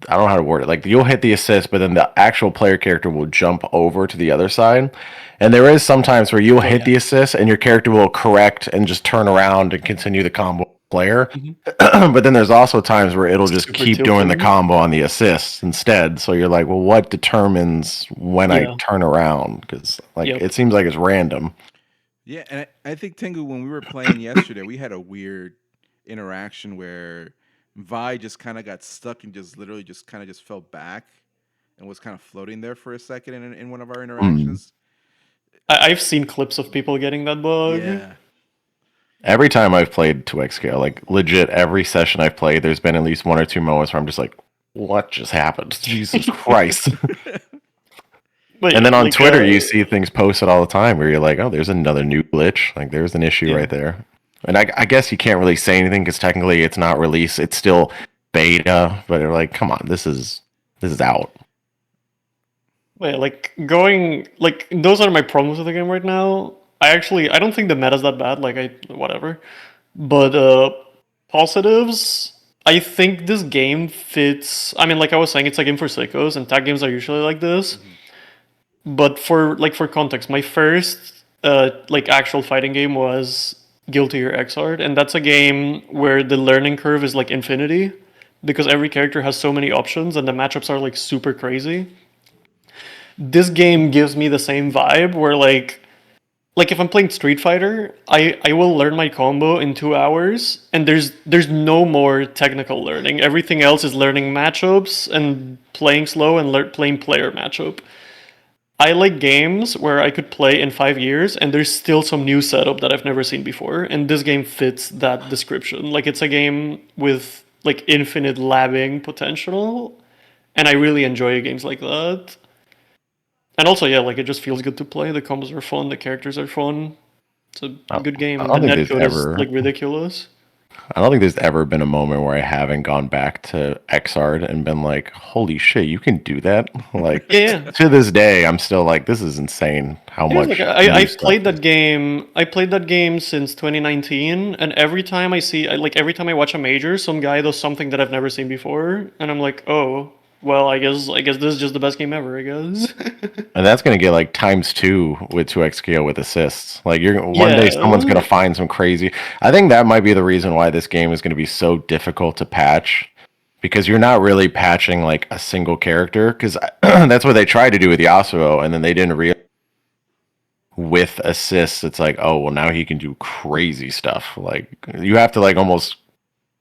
I don't know how to word it. Like you'll hit the assist, but then the actual player character will jump over to the other side. And there is sometimes where you'll hit the assist, and your character will correct and just turn around and continue the combo with the player. But then there's also times where it'll just Super keep doing the tilting. combo on the assist instead. So you're like, well, what determines when I Yeah. turn around? Because like Yep. it seems like it's random. Yeah, and I think Tengu, when we were playing yesterday, we had a weird interaction where Vi just kind of got stuck and just literally just kind of just fell back and was kind of floating there for a second in one of our interactions. I've seen clips of people getting that bug. Yeah. Every time I've played 2x scale, like legit every session I've played, there's been at least 1 or 2 moments where I'm just like, what just happened? Jesus Christ. But And then on like, Twitter, you see things posted all the time where you're like, oh, there's another new glitch. Like, there's an issue right there. And I guess you can't really say anything because technically it's not released. It's still beta, but you're like, come on, this is out. Wait, like going like those are my problems with the game right now. I don't think the meta's that bad. Whatever, but positives. I think this game fits. I mean, like I was saying, it's a game for sickos, and tag games are usually like this. But for context, my first like actual fighting game was Guilty Gear Xrd, and that's a game where the learning curve is like infinity because every character has so many options and the matchups are like super crazy. This game gives me the same vibe where like if I'm playing Street Fighter, I will learn my combo in 2 hours, and there's no more technical learning. Everything else is learning matchups and playing slow and playing player matchup. I like games where I could play in 5 years and there's still some new setup that I've never seen before, and this game fits that description. Like it's a game with like infinite labbing potential, and I really enjoy games like that. And also, yeah, like it just feels good to play. The combos are fun, the characters are fun. It's a good game, I and the don't think there's netcode is ever. like ridiculous. I don't think there's ever been a moment where I haven't gone back to Xrd and been like, holy shit, you can do that? Like, Yeah. to this day, I'm still like, this is insane how Yeah, much. like new I've stuff played is. that game. I played that game since 2019, and every time every time I watch a major, some guy does something that I've never seen before, and I'm like, oh, well, I guess this is just the best game ever. I guess. And that's going to get like ×2 with 2x with assists. Like, one day someone's going Yeah. to find some crazy. I think that might be the reason why this game is going to be so difficult to patch. Because you're not really patching like a single character. Because that's what they tried to do with Yasuo, and then they didn't realize. With assists, it's like, oh well, now he can do crazy stuff. Like you have to like almost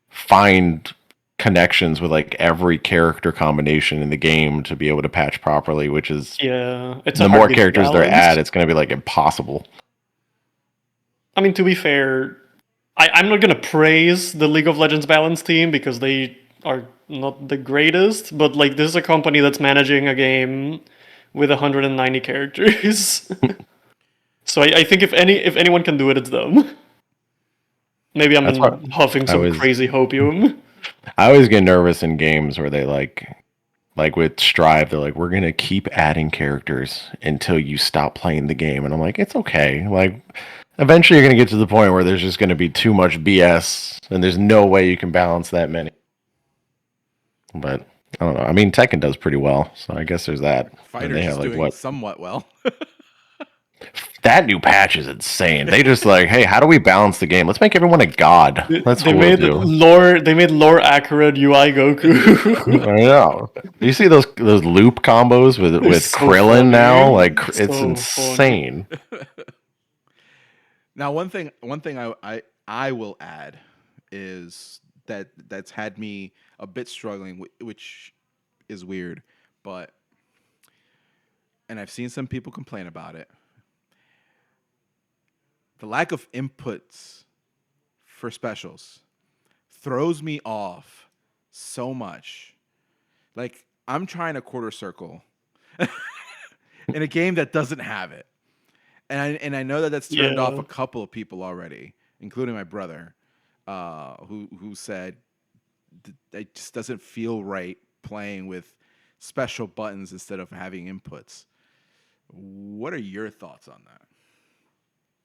find connections with like every character combination in the game to be able to patch properly, which is Yeah, it's a the hard more game to characters they're balance. at, it's going to be like impossible. I mean, to be fair, I'm not gonna praise the League of Legends balance team because they are not the greatest, but like this is a company that's managing a game with 190 characters. So I think if anyone can do it, it's them. Maybe That's what I'm huffing I some was. crazy hopium. I always get nervous in games where they like with Strive, they're like, we're gonna keep adding characters until you stop playing the game, and I'm like, it's okay. Like, eventually you're gonna get to the point where there's just gonna be too much BS, and there's no way you can balance that many. But I don't know. I mean, Tekken does pretty well, so I guess there's that. And Fighters they is have like doing what? somewhat well. That new patch is insane. They just like, hey, how do we balance the game? Let's make everyone a god. That's They what we'll made do. lore. They made lore accurate UI Goku. I know. Do you see those loop combos with so Krillin funny. now? Like it's So insane. Now, one thing I will add that's had me a bit struggling, which is weird, but and I've seen some people complain about it. The lack of inputs for specials throws me off so much. Like I'm trying a quarter circle in a game that doesn't have it, and I know that that's turned off Yeah. a couple of people already, including my brother, who said it just doesn't feel right playing with special buttons instead of having inputs. What are your thoughts on that?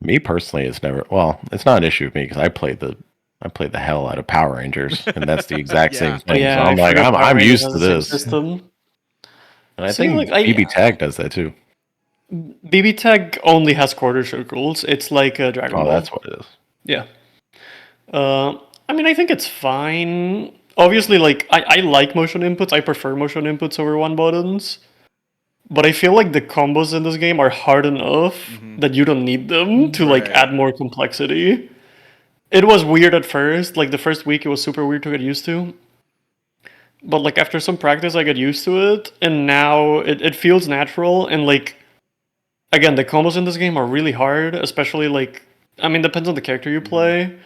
Me personally, it's never. Well, it's not an issue with me because I played the hell out of Power Rangers, and that's the exact same Yeah. Oh thing. So yeah, I I'm like, forgot Power I'm Rangers used has to the same this, system. and I See, think like BB Tag does that too. BB Tag only has quarter circles. It's like Dragon Oh, Ball. that's what it is. Yeah. I mean, I think it's fine. Obviously, like I like motion inputs. I prefer motion inputs over one buttons. But I feel like the combos in this game are hard enough that you don't need them to like Right. add more complexity. It was weird at first. Like the first week, it was super weird to get used to. But like after some practice, I got used to it, and now it feels natural. And like again, the combos in this game are really hard, especially like I mean, depends on the character you play.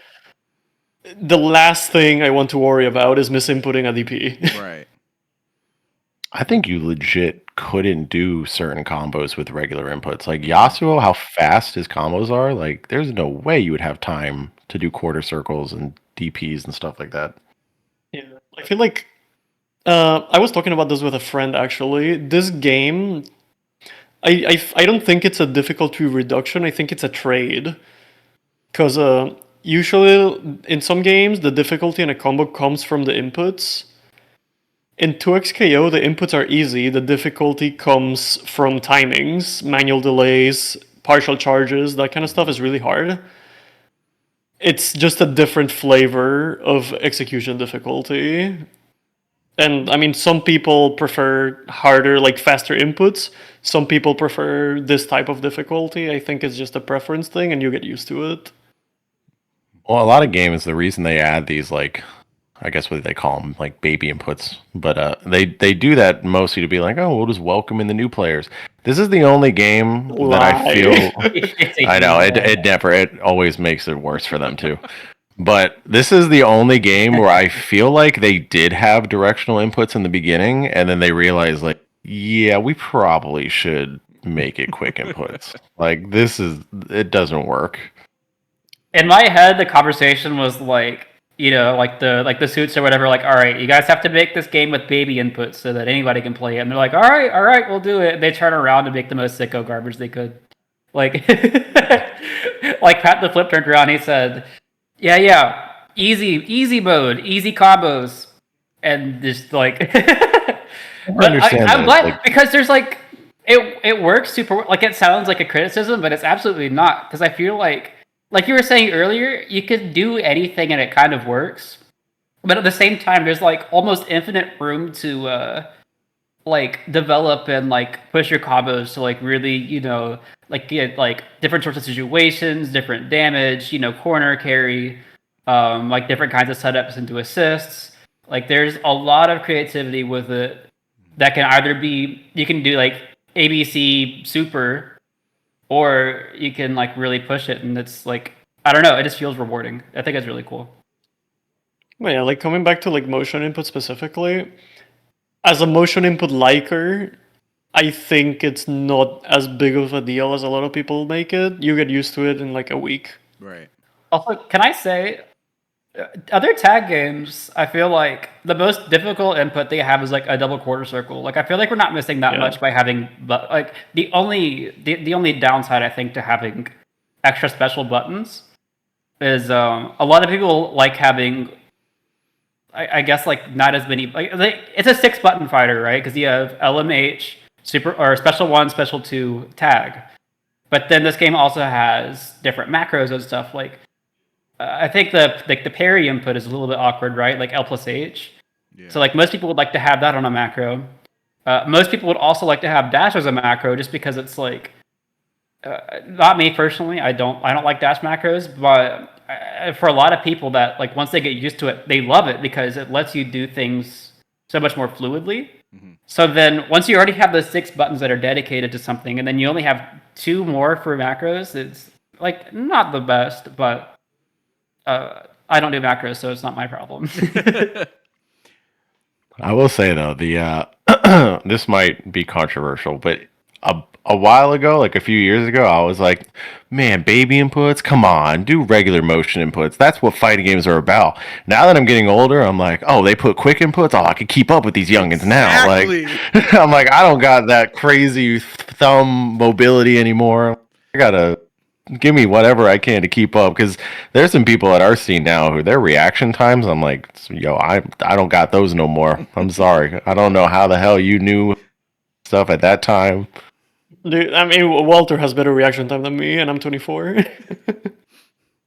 The last thing I want to worry about is misinputting a DP. Right. I think you legit couldn't do certain combos with regular inputs. Like Yasuo, how fast his combos are, like there's no way you would have time to do quarter circles and DPs and stuff like that. Yeah, I feel like I was talking about this with a friend actually. This game, I don't think it's a difficulty reduction. I think it's a trade. Because usually in some games, the difficulty in a combo comes from the inputs. In 2xKO, the inputs are easy. The difficulty comes from timings, manual delays, partial charges. That kind of stuff is really hard. It's just a different flavor of execution difficulty. And I mean, some people prefer harder, like faster inputs. Some people prefer this type of difficulty. I think it's just a preference thing, and you get used to it. Well, a lot of games, the reason they add these like, I guess what they call them, like baby inputs, but they do that mostly to be like, oh, we'll just welcome in the new players. This is the only game that I feel. It's a I know huge it always makes it worse for them too. But this is the only game where I feel like they did have directional inputs in the beginning, and then they realized like, yeah, we probably should make it quick inputs. Like it doesn't work. In my head, the conversation was like, like the suits or whatever. Like, all right, you guys have to make this game with baby inputs so that anybody can play it. And they're like, all right, we'll do it. And they turn around and make the most sicko garbage they could. Like, like Pat the Flip turned around. He said, yeah, easy mode, easy combos, and just like. But understand I'm that, glad like- because there's like it works super. Like it sounds like a criticism, but it's absolutely not because I feel like you were saying earlier, you could do anything and it kind of works. But at the same time, there's like almost infinite room to like develop and like push your combos to like really, like get like different sorts of situations, different damage, corner carry, like different kinds of setups into assists. Like there's a lot of creativity with it that can either be you can do like ABC super or you can like really push it and it's like I don't know, it just feels rewarding. I think it's really cool. But yeah, like coming back to like motion input specifically, as a motion input liker, I think it's not as big of a deal as a lot of people make it. You get used to it in like a week. Right. Also, can I say other tag games, I feel like the most difficult input they have is like a double quarter circle. Like I feel like we're not missing that Yeah. much by having but like the only downside I think to having extra special buttons is a lot of people like having I guess like not as many like it's a 6-button fighter, right? Because you have LMH, super or special 1, special 2, tag. But then this game also has different macros and stuff like I think the parry input is a little bit awkward, right? Like L plus H. Yeah. So like most people would like to have that on a macro. Most people would also like to have dash as a macro, just because it's like not me personally. I don't like dash macros, but for a lot of people that like once they get used to it, they love it because it lets you do things so much more fluidly. So then once you already have those 6 buttons that are dedicated to something, and then you only have 2 more for macros, it's like not the best, but I don't do macros, so it's not my problem. I will say though, the this might be controversial, but a while ago, like a few years ago, I was like, man, baby inputs, come on, do regular motion inputs. That's what fighting games are about. Now that I'm getting older, I'm like, oh, they put quick inputs. Oh, I can keep up with these youngins now. Like, I'm like, I don't got that crazy thumb mobility anymore. I gotta give me whatever I can to keep up because there's some people at our scene now who their reaction times, I'm like, yo, I don't got those no more. I'm sorry. I don't know how the hell you knew stuff at that time. Dude, I mean, Walter has better reaction time than me, and I'm 24.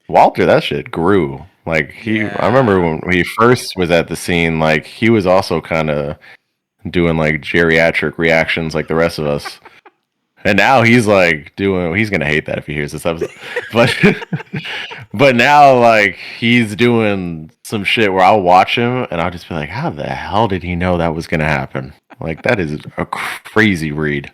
Walter, that shit grew. Like I remember when he first was at the scene, like he was also kind of doing like geriatric reactions like the rest of us. And now he's like he's gonna hate that if he hears this episode. But but now like he's doing some shit where I'll watch him and I'll just be like, how the hell did he know that was gonna happen? Like that is a crazy read.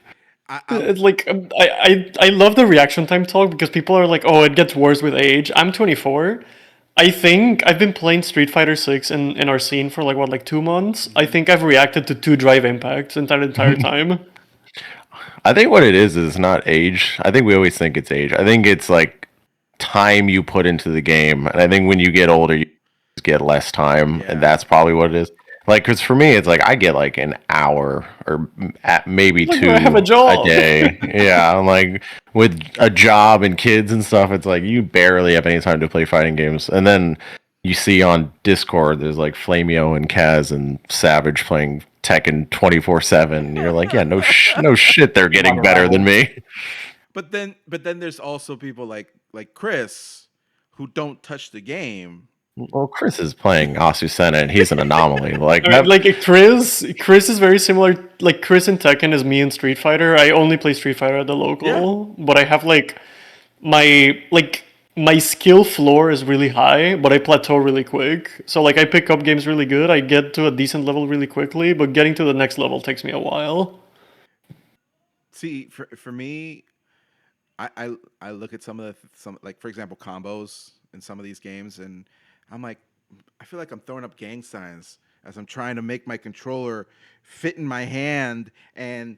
It's like I love the reaction time talk because people are like, oh, it gets worse with age. I'm 24. I think I've been playing Street Fighter 6 in our scene for like 2 months. I think I've reacted to 2 drive impacts that entire time. I think what it is not age. I think we always think it's age. I think it's like time you put into the game. And I think when you get older, you just get less time. And that's probably what it is. Like, because for me, it's like I get like an hour or maybe Like, 2 I have a job. day. Yeah. I'm like, with a job and kids and stuff, it's like you barely have any time to play fighting games. And then you see on Discord, there's like Flamio and Kaz and Savage playing Tekken 24/7. You're like, yeah, no shit, they're getting better than me. But then there's also people like Chris who don't touch the game. Well, Chris is playing Asusena, and he's an anomaly. Like, I mean, like Chris is very similar. Like Chris in Tekken is me in Street Fighter. I only play Street Fighter at the local, but I have like my skill floor is really high, but I plateau really quick. So like I pick up games really good. I get to a decent level really quickly, but getting to the next level takes me a while. See, for me, I look at some like for example combos in some of these games, and I'm like, I feel like I'm throwing up gang signs as I'm trying to make my controller fit in my hand and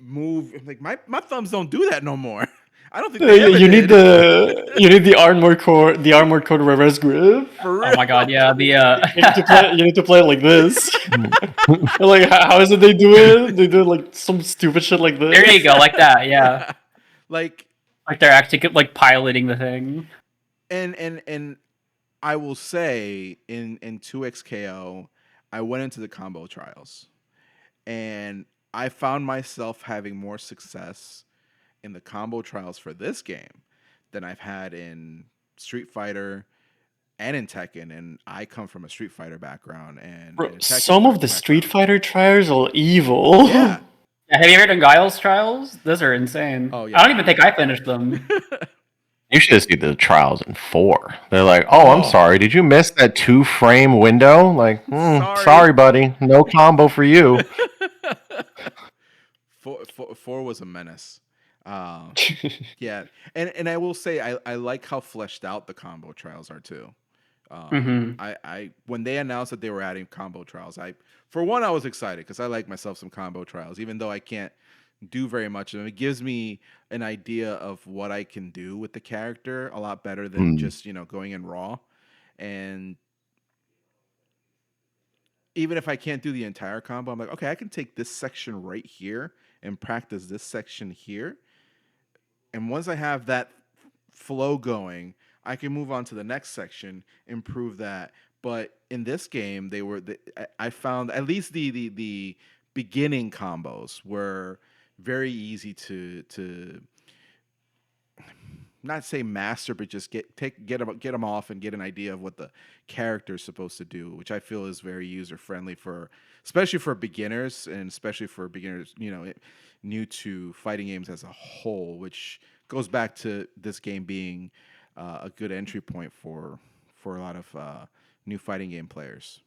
move. Like my thumbs don't do that no more. I don't think they ever You did. need the armored code reverse grip. For real. Oh my god, yeah, You need to play it like this. Like how is it they do it? They do like some stupid shit like this. there you go, like that, yeah. Like they're actually like piloting the thing. and I will say in 2XKO, I went into the combo trials, and I found myself having more success in the combo trials for this game than I've had in Street Fighter and in Tekken. And I come from a Street Fighter background, and Bro, a Tekken some of the background. Street Fighter trials are evil. Yeah. Have you heard of Guile's trials? Those are insane. Oh, yeah. I don't even think I finished them. You should see the trials in 4. They're like, oh, I'm sorry. Did you miss that 2-frame window? Like, sorry, buddy. No combo for you. 4 was a menace. Yeah, and I will say I like how fleshed out the combo trials are too. I when they announced that they were adding combo trials, for one I was excited because I like myself some combo trials, even though I can't do very much of them. It gives me an idea of what I can do with the character a lot better than just going in raw. And even if I can't do the entire combo, I'm like, okay, I can take this section right here and practice this section here. And once I have that flow going, I can move on to the next section, improve that. But in this game, I found at least the beginning combos were very easy to not say master, but just get them off and get an idea of what the character is supposed to do, which I feel is very user friendly especially for beginners, and especially for beginners new to fighting games as a whole, which goes back to this game being a good entry point for a lot of new fighting game players.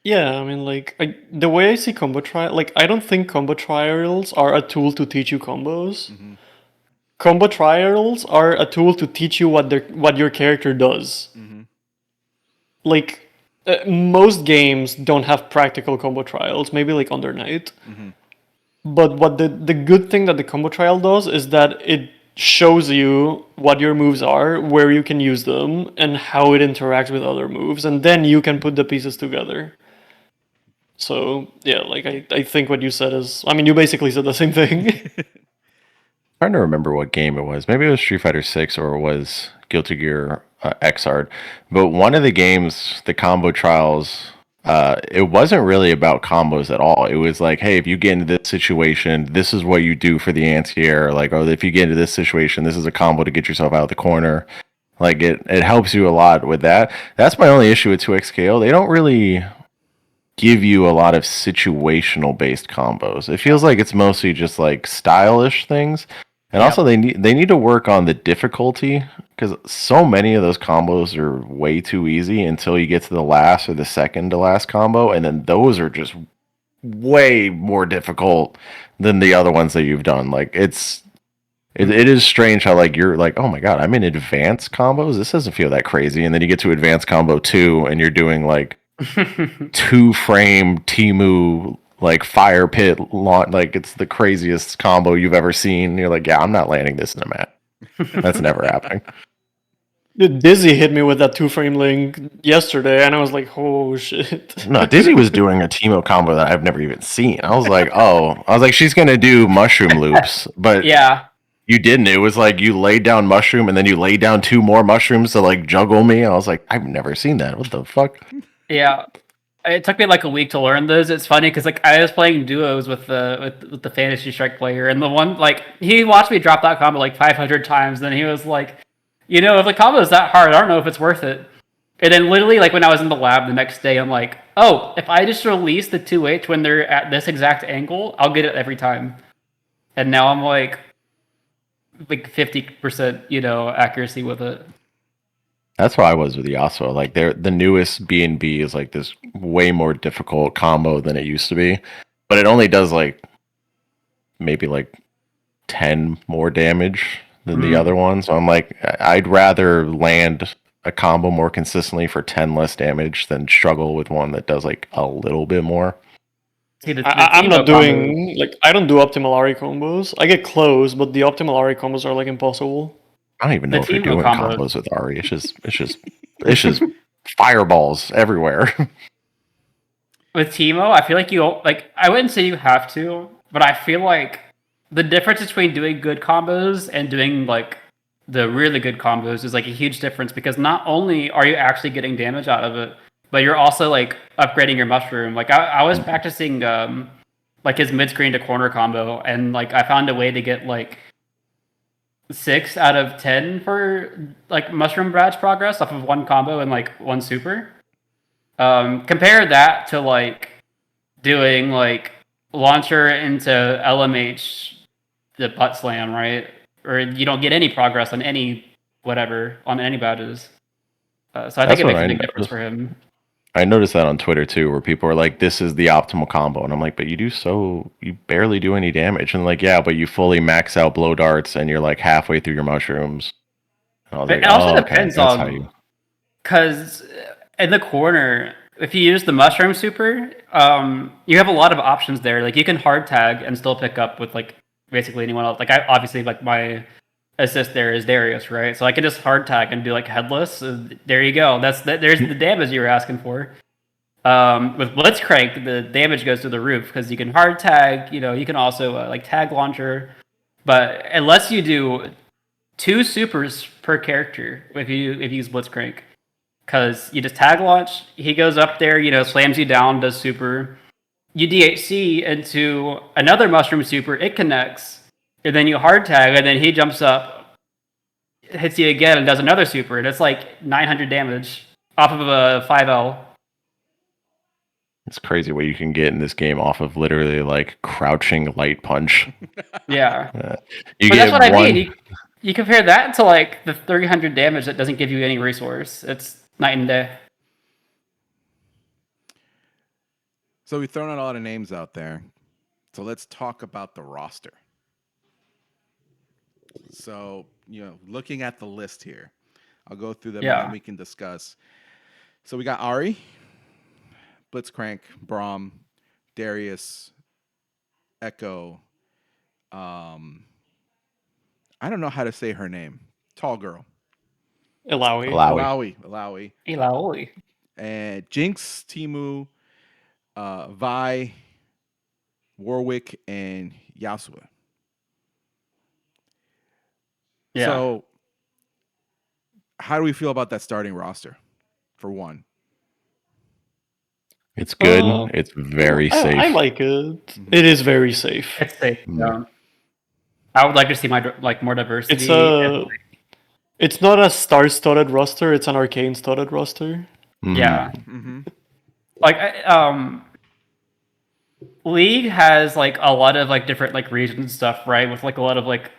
Yeah, I mean, like, the way I see combo trial, like, I don't think combo trials are a tool to teach you combos. Mm-hmm. Combo trials are a tool to teach you what your character does. Mm-hmm. Like, most games don't have practical combo trials, maybe like Under Night. Mm-hmm. But what the good thing that the combo trial does is that it shows you what your moves are, where you can use them, and how it interacts with other moves, and then you can put the pieces together. So yeah, like I think what you said is, I mean, you basically said the same thing. Trying to remember what game it was. Maybe it was Street Fighter 6 or it was Guilty Gear Xrd. But one of the games, the combo trials, it wasn't really about combos at all. It was like, hey, if you get into this situation, this is what you do for the anti-air. Like, or if you get into this situation, this is a combo to get yourself out of the corner. Like, it helps you a lot with that. That's my only issue with 2XKO. They don't really give you a lot of situational based combos. It feels like it's mostly just like stylish things. And also they need to work on the difficulty, because so many of those combos are way too easy until you get to the last or the second to last combo, and then those are just way more difficult than the other ones that you've done. Like it is strange how like you're like, oh my god, I'm in advanced combos. This doesn't feel that crazy, and then you get to advanced combo 2 and you're doing like 2-frame Timu like fire pit launch, like it's the craziest combo you've ever seen. You're like, yeah, I'm not landing this in a map. That's never happening. Dizzy hit me with that 2-frame link yesterday, and I was like, oh shit. No, Dizzy was doing a Teemo combo that I've never even seen. I was like, she's gonna do mushroom loops, but Yeah. you didn't. It was like you laid down mushroom and then you laid down 2 more mushrooms to like juggle me. I was like, I've never seen that. What the fuck? Yeah. It took me like a week to learn those. It's funny because like I was playing duos with the Fantasy Strike player, and the one like he watched me drop that combo like 500 times. Then he was like, you know, if the combo is that hard, I don't know if it's worth it. And then literally like when I was in the lab the next day, I'm like, oh, if I just release the 2H when they're at this exact angle, I'll get it every time. And now I'm like 50%, you know, accuracy with it. That's where I was with Yasuo. Like the newest B&B is like this way more difficult combo than it used to be. But it only does like maybe like 10 more damage than the other one. So I'm like, I'd rather land a combo more consistently for 10 less damage than struggle with one that does like a little bit more. See, I'm Teemo not combo- doing, like, I don't do optimal Ari combos. I get close, but the optimal Ari combos are like impossible. I don't even know The if you're Teemo doing combo- combos with Ari. It's just fireballs everywhere. With Teemo, I feel like you like. I wouldn't say you have to, but I feel like the difference between doing good combos and doing like the really good combos is like a huge difference, because not only are you actually getting damage out of it, but you're also like upgrading your mushroom. Like I was practicing like his mid screen to corner combo, and like I found a way to get like 6 out of 10 for like mushroom badge progress off of one combo and like one super. Compare that to like doing like launcher into LMH, the butt slam, right? Or you don't get any progress on any whatever on any badges. So I think That's it what makes I a big noticed. difference for him. I noticed that on Twitter too, where people are like, "This is the optimal combo," and I'm like, "But you barely do any damage." And like, yeah, but you fully max out blow darts, and you're like halfway through your mushrooms. And I was It like, also "Oh, okay, depends that's how on, you." because in the corner, if you use the mushroom super, you have a lot of options there. Like you can hard tag and still pick up with like basically anyone else. Like I obviously like my assist there is Darius, right? So I can just hard tag and do like headless. There you go. There's the damage you were asking for. With Blitzcrank, the damage goes to the roof because you can hard tag. You know, you can also like tag launcher, but unless you do 2 supers per character, if you use Blitzcrank, because you just tag launch, he goes up there, you know, slams you down, does super. You DHC into another mushroom super, it connects, and then you hard tag, and then he jumps up, hits you again, and does another super, and it's like 900 damage off of a 5L. It's crazy what you can get in this game off of literally like crouching light punch. Yeah. You But get that's what I one. mean. You compare that to like the 300 damage that doesn't give you any resource. It's night and day. So we've thrown out a lot of names out there. So let's talk about the roster. So, looking at the list here, I'll go through them and Yeah. then we can discuss. So we got Ari, Blitzcrank, Braum, Darius, Echo. I don't know how to say her name. Tall girl. Ilaoi. Alawi. Ilaoi. And Jinx, Timu, Vi, Warwick, and Yasua. Yeah. So, how do we feel about that starting roster? For one, It's good. Uh, It's very safe. I like it. It is very safe. It's safe. I would like to see more diversity. It's not a star-studded roster. It's an arcane-studded roster. Yeah. Mm-hmm. Like League has like a lot of like different like regions and stuff, right? With like a lot of like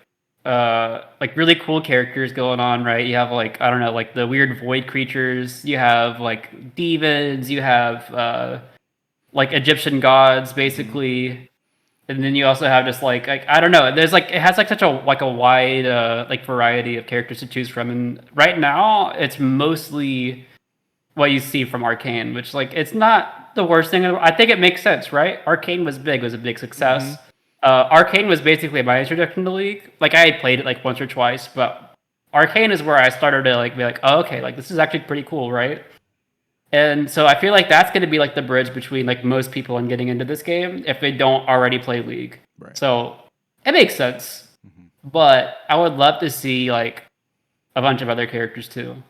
really cool characters going on, right? You have like, I don't know, like the weird void creatures, you have like demons, you have like Egyptian gods basically. And then you also have just like I don't know, there's like, it has like such a wide like variety of characters to choose from, and right now it's mostly what you see from Arcane, which like it's not the worst thing. I think it makes sense, right? Arcane was a big success. Arcane was basically my introduction to League. Like I had played it like once or twice, but Arcane is where I started to like be like, oh, okay, like this is actually pretty cool, right? And so I feel like that's going to be like the bridge between like most people and getting into this game if they don't already play League. Right. So it makes sense, but I would love to see like a bunch of other characters too.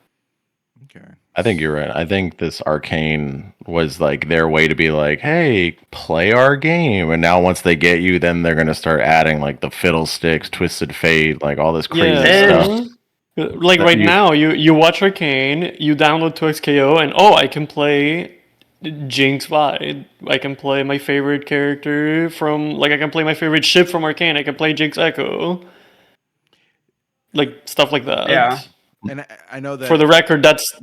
Okay. I think you're right. I think this Arcane was like their way to be like, hey, play our game. And now once they get you, then they're going to start adding like the Fiddlesticks, Twisted Fate, like all this crazy stuff. Like That right you- now, you watch Arcane, you download 2XKO, and I can play Jinx Vi. I can play my favorite character from, like, I can play my favorite ship from Arcane. I can play Jinx Echo. Like, stuff like that. Yeah. And I know that For the record, that's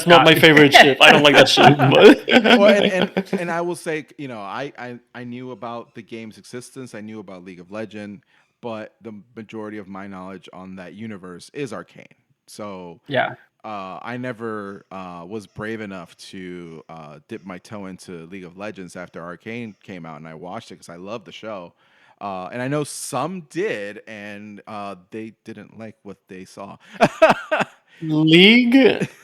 not my favorite ship. I don't like that ship. But well, and I will say, I knew about the game's existence. I knew about League of Legends, but the majority of my knowledge on that universe is Arcane. So Yeah. I never was brave enough to dip my toe into League of Legends after Arcane came out, and I watched it because I love the show. And I know some did, and they didn't like what they saw. League,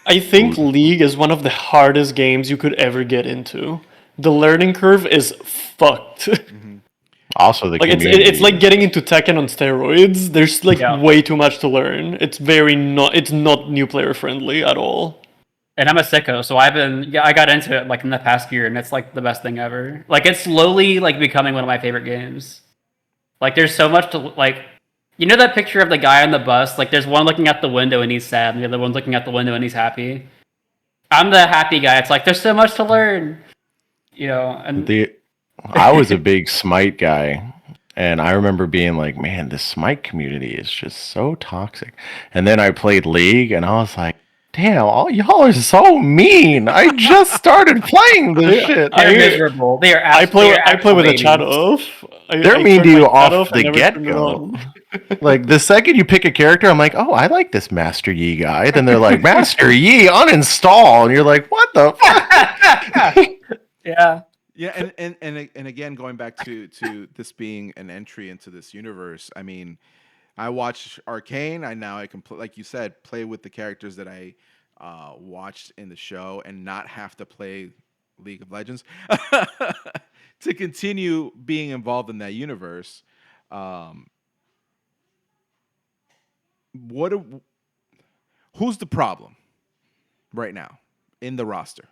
I think League is one of the hardest games you could ever get into. The learning curve is fucked. Also, the Like community. it's like getting into Tekken on steroids. There's like way too much to learn. It's not new player friendly at all. And I'm a sicko, so I got into it like in the past year, and it's like the best thing ever. Like it's slowly like becoming one of my favorite games. Like there's so much to like. You know that picture of the guy on the bus? Like there's one looking out the window and he's sad, and the other one's looking out the window and he's happy. I'm the happy guy. It's like there's so much to learn, and I was a big Smite guy, and I remember being like, man, this Smite community is just so toxic. And then I played League, and I was like, damn, all y'all are so mean. I just started playing this shit. they're miserable. They are. I play with a chat off. They're mean to you off the get-go. Like, the second you pick a character, I'm like, oh, I like this Master Yi guy. Then they're like, Master Yi, uninstall. And you're like, what the fuck? Yeah. Yeah, and again, going back to this being an entry into this universe, I mean, I watch Arcane. I can like you said, play with the characters that I watched in the show, and not have to play League of Legends to continue being involved in that universe. Who's the problem right now in the roster?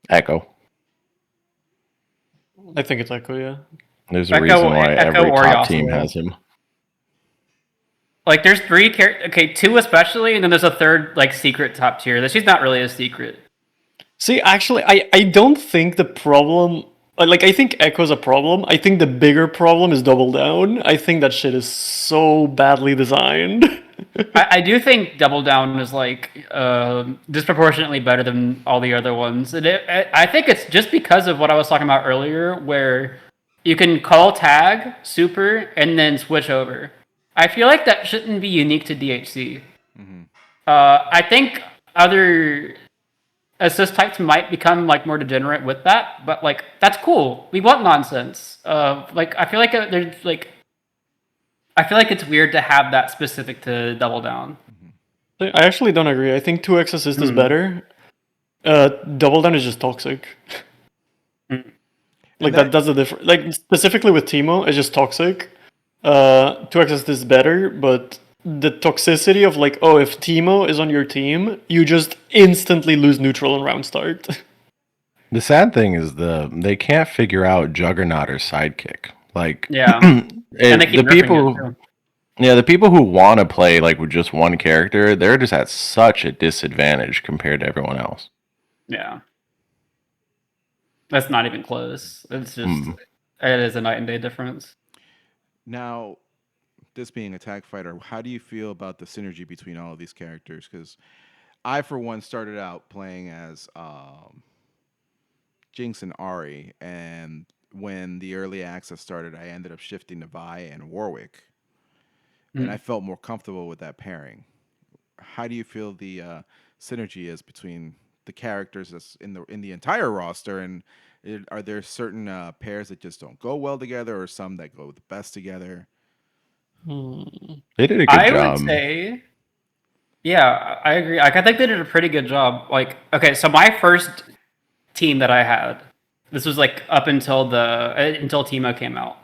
Echo. I think it's Echo, yeah. There's a reason why every or top team Yasuo. has him. Like there's 3 characters. Okay, 2 especially, and then there's a third like secret top tier. She's not really a secret. See, actually, I don't think the problem Like, I think Echo's a problem. I think the bigger problem is Double Down. I think that shit is so badly designed. I do think Double Down is like disproportionately better than all the other ones. I think it's just because of what I was talking about earlier, where you can call tag super and then switch over. I feel like that shouldn't be unique to DHC. I think other assist types might become like more degenerate with that, but like that's cool. We want nonsense. Like I feel like there's like I feel like it's weird to have that specific to Double Down. I actually don't agree. I think 2x assist is better. Double Down is just toxic. Like that's the difference. Like specifically with Teemo, it's just toxic. 2x assist is better, but the toxicity of like, oh, if Teemo is on your team, you just instantly lose neutral in round start. The sad thing is they can't figure out Juggernaut or Sidekick. Like, Yeah. and they keep the people, nerfing it, too. yeah, the people who want to play like with just one character, they're just at such a disadvantage compared to everyone else. Yeah. That's not even close. It's just it is a night and day difference. Now, this being a tag fighter, how do you feel about the synergy between all of these characters? Because I, for one, started out playing as Jinx and Ari, and when the early access started, I ended up shifting to Vi and Warwick, and I felt more comfortable with that pairing. How do you feel the synergy is between the characters that's in the entire roster, and are there certain pairs that just don't go well together, or some that go the best together? They did a good I job. would say, yeah, I agree. Like, I think they did a pretty good job. Like, okay, so my first team that I had, this was like up until until Teemo came out.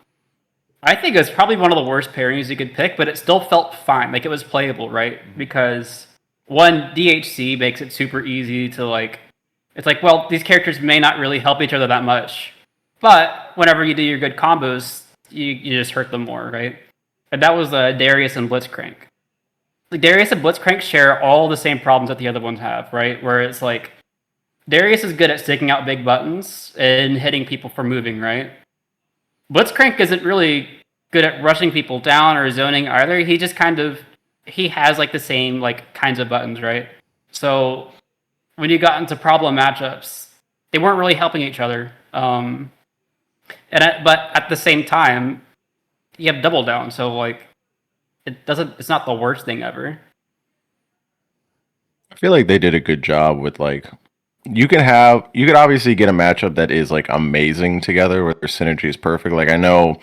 I think it was probably one of the worst pairings you could pick, but it still felt fine. Like it was playable, right? Because one, DHC makes it super easy to like. It's like, well, these characters may not really help each other that much, but whenever you do your good combos, you just hurt them more, right? And that was Darius and Blitzcrank. Like Darius and Blitzcrank share all the same problems that the other ones have, right? Where it's like Darius is good at sticking out big buttons and hitting people for moving, right? Blitzcrank isn't really good at rushing people down or zoning either. He just he has like the same like kinds of buttons, right? So when you got into problem matchups, they weren't really helping each other. But at the same time, you have Double Down, so like it's not the worst thing ever. I feel like they did a good job with like you could obviously get a matchup that is like amazing together where their synergy is perfect. Like I know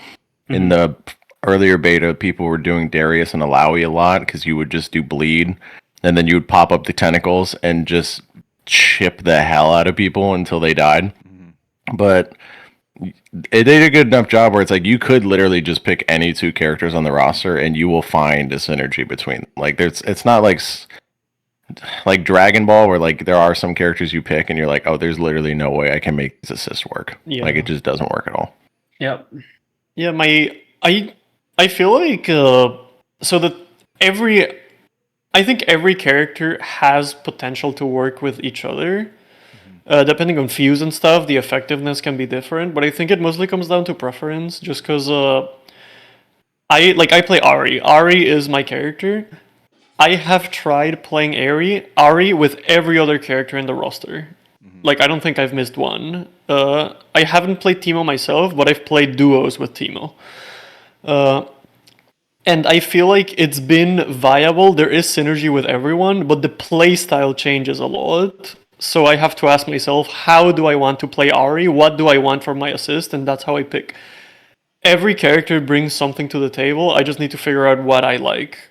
in the earlier beta people were doing Darius and Alawi a lot because you would just do bleed and then you would pop up the tentacles and just chip the hell out of people until they died. But they did a good enough job where it's like you could literally just pick any two characters on the roster and you will find a synergy between them. Like it's not like Dragon Ball where like there are some characters you pick and you're like, oh, there's literally no way I can make this assist work. Yeah. Like it just doesn't work at all. Yep. Yeah, I feel like so that I think every character has potential to work with each other. Depending on fuse and stuff, the effectiveness can be different, but I think it mostly comes down to preference. Just because I play Ari. Ari is my character. I have tried playing Ari with every other character in the roster. Like I don't think I've missed one. I haven't played Teemo myself, but I've played duos with Teemo. And I feel like it's been viable. There is synergy with everyone, but the playstyle changes a lot. So I have to ask myself, how do I want to play Ari? What do I want for my assist? And that's how I pick. Every character brings something to the table. I just need to figure out what I like.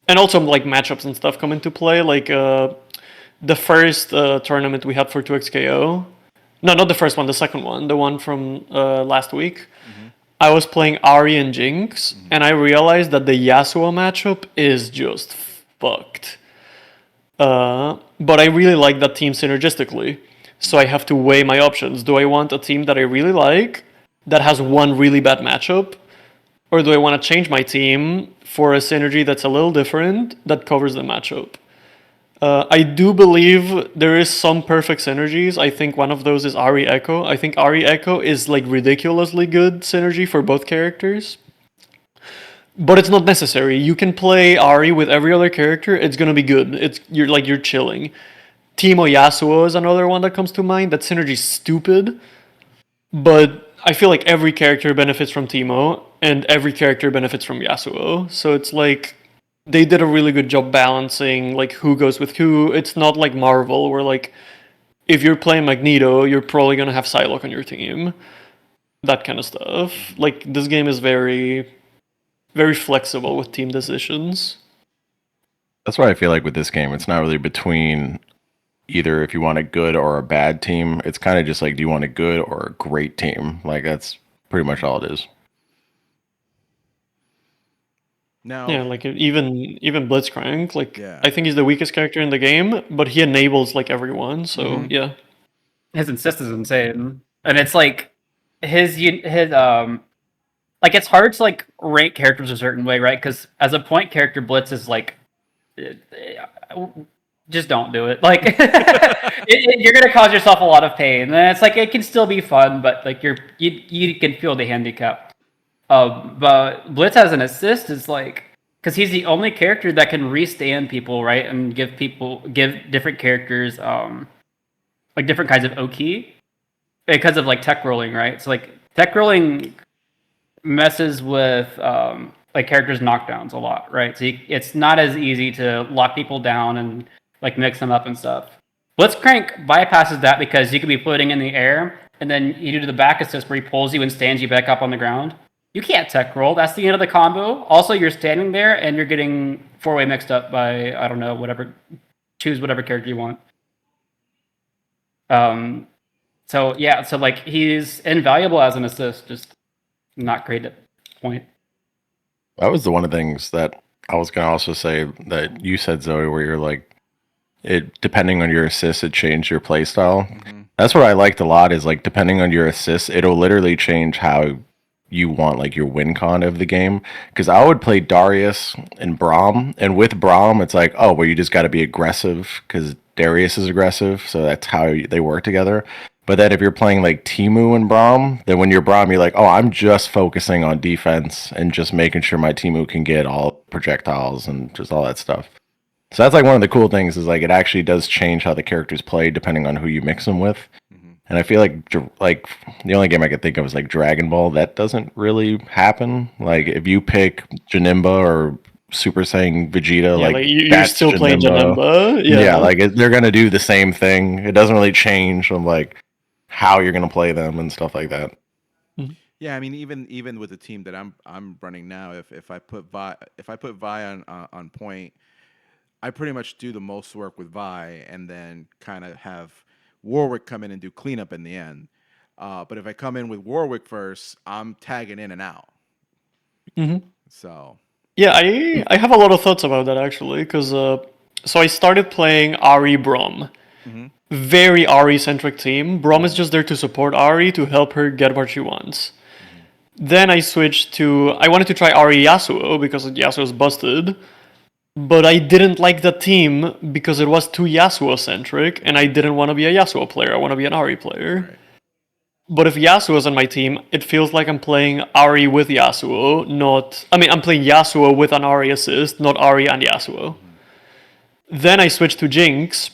And also like matchups and stuff come into play. Like the first tournament we had for 2xKO. No, not the first one, the second one. The one from last week. I was playing Ari and Jinx, and I realized that the Yasuo matchup is just fucked. But I really like that team synergistically. So I have to weigh my options. Do I want a team that I really like, that has one really bad matchup? Or do I want to change my team for a synergy that's a little different, that covers the matchup? I do believe there is some perfect synergies. I think one of those is Ari Echo. I think Ari Echo is like ridiculously good synergy for both characters. But it's not necessary. You can play Ari with every other character. It's gonna be good. You're chilling. Teemo Yasuo is another one that comes to mind. That synergy's stupid, but I feel like every character benefits from Teemo, and every character benefits from Yasuo. So it's like they did a really good job balancing like who goes with who. It's not like Marvel where like if you're playing Magneto, you're probably gonna have Psylocke on your team. That kind of stuff. Like this game is very, very flexible with team decisions. That's why I feel like with this game, it's not really between either if you want a good or a bad team. It's kind of just like, do you want a good or a great team? Like that's pretty much all it is. Now, Yeah, like even Blitzcrank, like Yeah. I think he's the weakest character in the game, but he enables like everyone. So yeah. His insist is insane, and it's like his like it's hard to like rank characters a certain way, right? Because as a point character, Blitz is like just don't do it. Like you're gonna cause yourself a lot of pain. And it's like it can still be fun, but like you can feel the handicap. But Blitz as an assist is like because he's the only character that can restand people, right, and give different characters like different kinds of OK because of like tech rolling, right? So like tech rolling messes with like characters knockdowns a lot, right? So it's not as easy to lock people down and like mix them up and stuff. Blitzcrank bypasses that because you could be floating in the air and then you do the back assist where he pulls you and stands you back up on the ground. You can't tech roll. That's the end of the combo. Also, you're standing there and you're getting four-way mixed up by I don't know whatever. Choose whatever character you want. So yeah, so like he's invaluable as an assist, just not great at point. That was the one of the things that I was going to also say that you said, Zoe, where you're like, it depending on your assist, it changed your play style. That's what I liked a lot is like, depending on your assist, it'll literally change how you want like your win con of the game. Because I would play Darius and Braum, and with Braum, it's like, oh, well, you just got to be aggressive because Darius is aggressive, so that's how they work together. But then if you're playing like Timu and Braum, then when you're Braum, you're like, oh, I'm just focusing on defense and just making sure my Timu can get all projectiles and just all that stuff. So that's like one of the cool things is like it actually does change how the characters play depending on who you mix them with. And I feel like the only game I could think of is like Dragon Ball. That doesn't really happen. Like if you pick Janemba or Super Saiyan Vegeta, Yeah, like you're that's still playing Janemba. Yeah, like they're gonna do the same thing. It doesn't really change from like how you're gonna play them and stuff like that. Yeah, I mean, even with the team that I'm running now, if I put Vi on point, I pretty much do the most work with Vi, and then kind of have Warwick come in and do cleanup in the end. But if I come in with Warwick first, I'm tagging in and out. So Yeah, I have a lot of thoughts about that actually, because so I started playing Ari Brom. Very Ari centric team. Brom is just there to support Ari to help her get what she wants. Then I switched to I wanted to try Ari Yasuo because Yasuo's busted. But I didn't like the team because it was too Yasuo centric, and I didn't want to be a Yasuo player. I want to be an Ari player. Right. But if Yasuo is on my team, it feels like I'm playing Ari with Yasuo, not. I mean, I'm playing Yasuo with an Ari assist, not Ari and Yasuo. Then I switch to Jinx,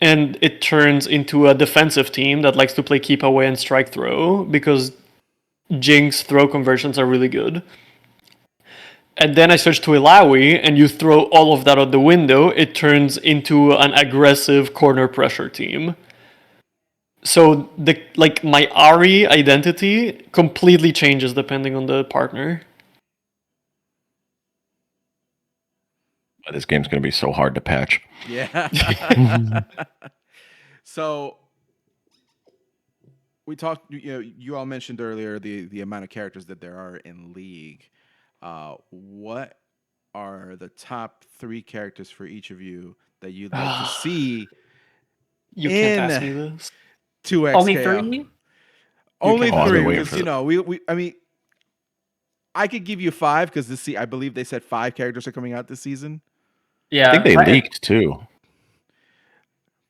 and it turns into a defensive team that likes to play keep away and strike throw because Jinx throw conversions are really good. And then I switch to Ilawi, and you throw all of that out the window, it turns into an aggressive corner pressure team. So my Ari identity completely changes depending on the partner. This game's gonna be so hard to patch. yeah. So we talked. You all mentioned earlier the amount of characters that there are in League. What are the top 3 characters for each of you that you'd like to see You can't ask me this. 2XKO? Only 3? Only Oh, I've been 3, waiting because for we I mean, I could give you 5 because I believe they said 5 characters are coming out this season. Yeah, I think they leaked too.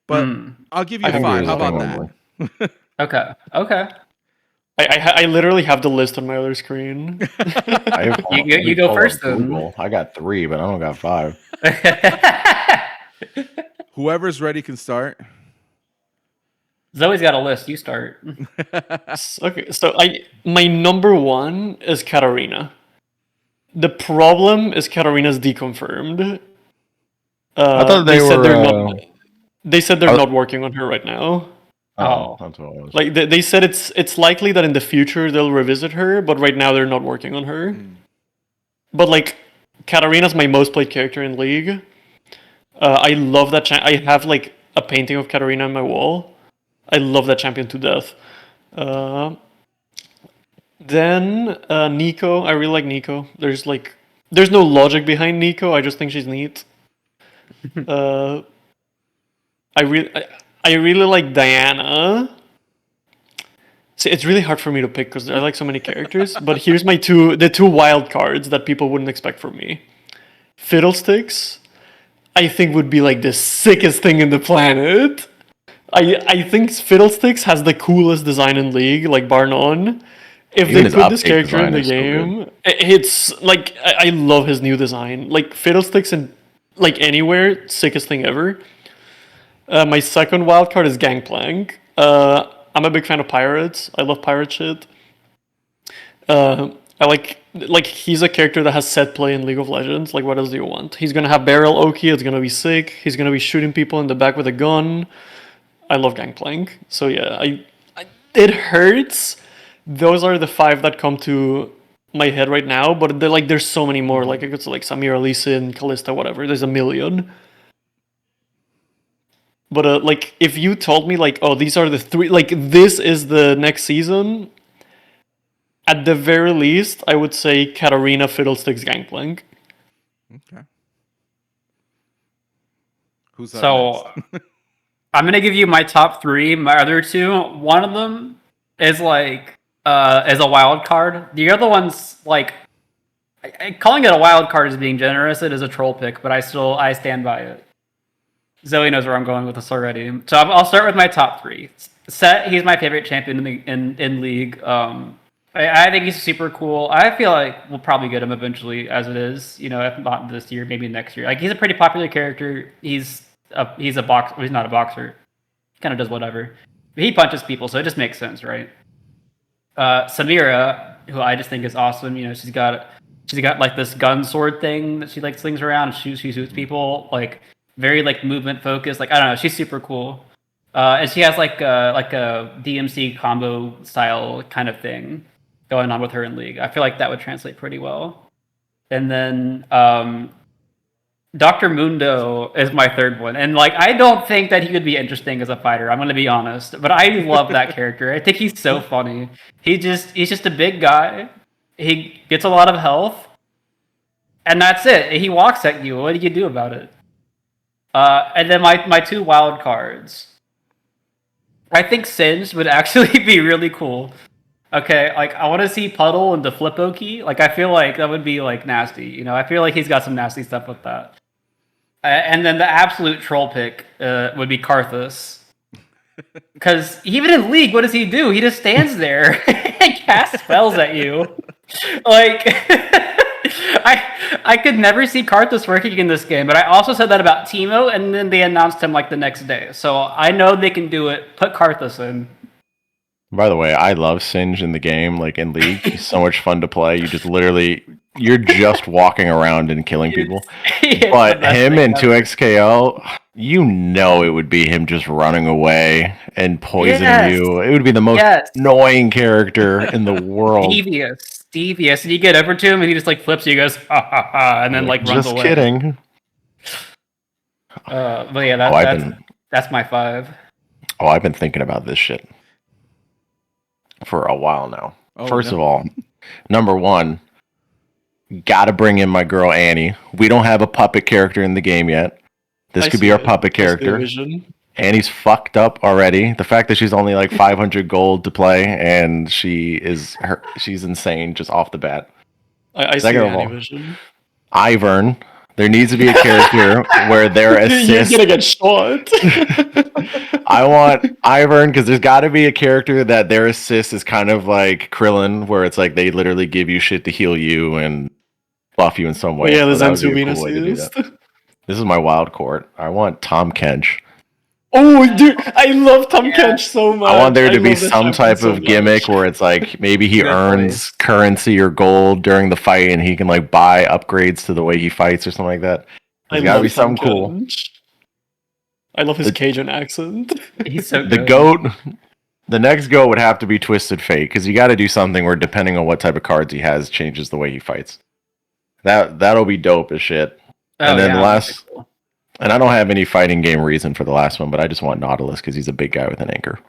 but I'll give you I think 5. there's How a about thing that? Okay. I literally have the list on my other screen. You go first then. Google. I got 3, but I don't got 5. Whoever's ready can start. Zoe's got a list. You start. Okay, so my number 1 is Katarina. The problem is Katarina's deconfirmed. I thought they said were. they're not. They said they're Oh. not working on her right now. Oh. That's what it was. Like they said, it's likely that in the future they'll revisit her, but right now they're not working on her. But like, Katarina's my most played character in League. I love that. I have like a painting of Katarina on my wall. I love that champion to death. Then Nico, I really like Nico. There's no logic behind Nico. I just think she's neat. I really like Diana. See, it's really hard for me to pick because I like so many characters. But here's the two wild cards that people wouldn't expect from me. Fiddlesticks, I think would be like the sickest thing in the planet. I think Fiddlesticks has the coolest design in League, like bar none. If Even they his put this update character in design the is so game, it's like I love his new design. Like Fiddlesticks and like anywhere, sickest thing ever. My second wild card is Gangplank. I'm a big fan of pirates. I love pirate shit. I like he's a character that has set play in League of Legends. Like, what else do you want? He's gonna have barrel Oki. It's gonna be sick. He's gonna be shooting people in the back with a gun. I love Gangplank. So yeah, it hurts. Those are the 5 that come to my head right now. But there's so many more. Like I could say like Samira, Lee Sin, Kalista, whatever. There's a million. But like, if you told me like, oh, these are the 3, like this is the next season, at the very least, I would say Katarina, Fiddlesticks, Gangplank. Okay. Who's up So next? I'm gonna give you my top 3. My other 2, one of them is like is a wild card. The other one's like calling it a wild card is being generous. It is a troll pick, but I stand by it. Zoe knows where I'm going with this already. So I'll start with my top 3. Set, he's my favorite champion in League. I think he's super cool. I feel like we'll probably get him eventually, as it is. You know, if not this year, maybe next year. Like, he's a pretty popular character. He's a boxer. He's not a boxer. He kind of does whatever. But he punches people, so it just makes sense, right? Samira, who I just think is awesome. You know, she's got like this gun sword thing that she like slings around. She shoots people like very like movement focused. Like, I don't know. She's super cool. And she has like a DMC combo style kind of thing going on with her in League. I feel like that would translate pretty well. And then Dr. Mundo is my third one. And like, I don't think that he would be interesting as a fighter. I'm going to be honest, but I love that character. I think he's so funny. He's just a big guy. He gets a lot of health, and that's it. He walks at you. What do you do about it? And then my 2 wild cards. I think Singe would actually be really cool. Okay, like I want to see Puddle and the Flip-O-Key. Like I feel like that would be like nasty. You know, I feel like he's got some nasty stuff with that. And then the absolute troll pick would be Karthus. Because even in League, what does he do? He just stands there and casts spells at you. Like, I could never see Karthus working in this game, but I also said that about Teemo, and then they announced him like the next day. So I know they can do it. Put Karthus in. By the way, I love Singe in the game, like in League. He's so much fun to play. You're just walking around and killing people. But him in 2XKO, you know it would be him just running away and poisoning you. It would be the most annoying character in the world. Devious. And you get over to him and he just like flips you, goes, ha ha ha, and then like runs just away. Just kidding. But yeah, that's my 5. Oh, I've been thinking about this shit for a while now. First of all, number 1, gotta bring in my girl Annie. We don't have a puppet character in the game yet. This could be our puppet character. Annie's fucked up already. The fact that she's only like 500 gold to play and she's insane just off the bat. I see Annie vision. Ivern, There needs to be a character where their You're assist. gonna get shot. I want Ivern because there's got to be a character that their assist is kind of like Krillin, where it's like they literally give you shit to heal you and buff you in some way. Yeah, the So that would be a Zanzubin cool way to do that. assist. This is my wild court. I want Tom Kench. Oh, dude, I love Tom Yeah. Kench so much. I want there to be love that some champion type so of gimmick much. where it's like maybe he Good earns choice. currency or gold during the fight and he can like buy upgrades to the way he fights or something like that. I There's got to love be Tom something cool. Kench. I love his The- Cajun accent. He's so The good. goat, the next goat would have to be Twisted Fate because you got to do something where depending on what type of cards he has changes the way he fights. That'll be dope as shit. And then the that'd be last- cool. And I don't have any fighting game reason for the last one, but I just want Nautilus because he's a big guy with an anchor.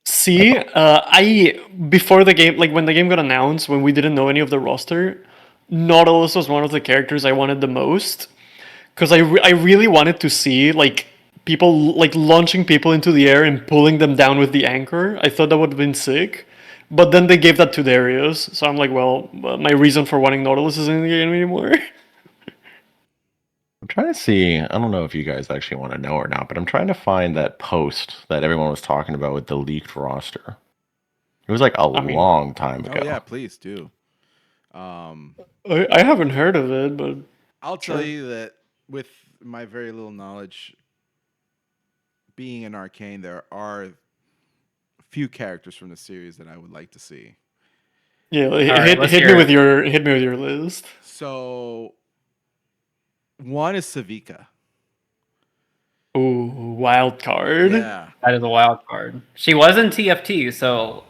See, I before the game, like when the game got announced, when we didn't know any of the roster, Nautilus was one of the characters I wanted the most because I really wanted to see like people like launching people into the air and pulling them down with the anchor. I thought that would have been sick, but then they gave that to Darius, so I'm like, well, my reason for wanting Nautilus isn't in the game anymore. I'm trying to see. I don't know if you guys actually want to know or not, but I'm trying to find that post that everyone was talking about with the leaked roster. It was like a mean- long time ago. Oh yeah, please do. I haven't heard of it, but I'll tell Sure. you that with my very little knowledge, being in Arcane, there are a few characters from the series that I would like to see. yeah, right, let's hit hear me it. with your list. So, one is Savika. Ooh, wild card. Yeah, That is a wild card. She was in TFT, so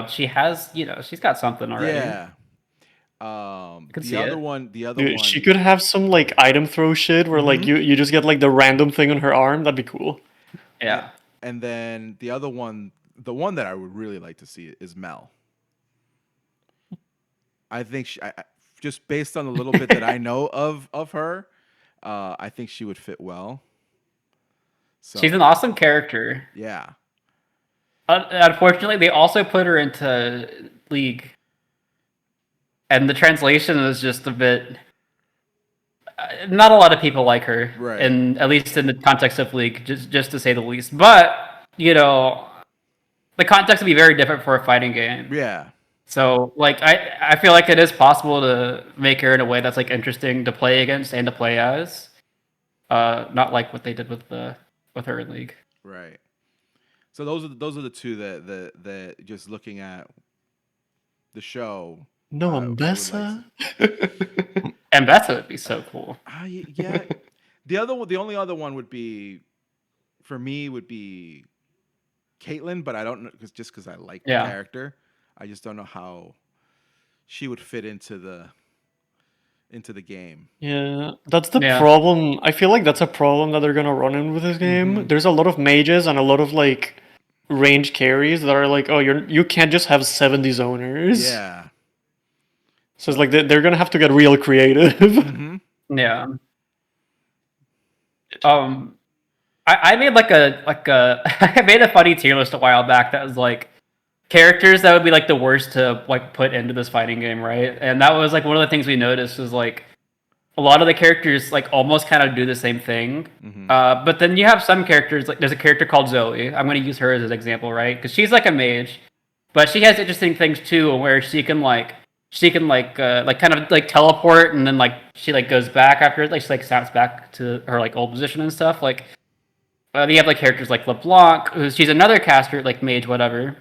she has she's got something already. yeah. could The see other it. one, the other Dude, one. she could have some like item throw shit where like Mhm. you just get like the random thing on her arm. That'd be cool. Yeah. And then the other one, the one that I would really like to see is Mel. I think just based on the little bit that I know of her, I think she would fit well. So, She's an awesome character. yeah. Unfortunately, they also put her into League, and the translation is just a bit. Not a lot of people like her, Right. and at least in the context of League, just to say the least. But the context would be very different for a fighting game. Yeah. So, like, I feel like it is possible to make her in a way that's like interesting to play against and to play as. Not like what they did with her in League. Right. So those are the two that just looking at the show. No, I would Ambessa. And Bessa would be so cool. Yeah. The only other one would be, for me, would be Caitlyn, but I don't know because I like the Yeah. character. I just don't know how she would fit into the game. Yeah, that's the Yeah. problem. I feel like that's a problem that they're gonna run in with this game. Mhm. There's a lot of mages and a lot of like range carries that are like, oh, you can't just have 70 zoners. Yeah. So it's like they're gonna have to get real creative. Mm-hmm. Yeah. I made I made a funny tier list a while back that was like characters that would be like the worst to like put into this fighting game, right? And that was like one of the things we noticed was like a lot of the characters like almost kind of do the same thing. Mm-hmm. But then you have some characters like there's a character called Zoe. I'm going to use her as an example, right? Because she's like a mage, but she has interesting things too, where she can kind of like teleport and then like she like goes back after like she like snaps back to her like old position and stuff. Like you have like characters like LeBlanc, she's another caster like mage whatever,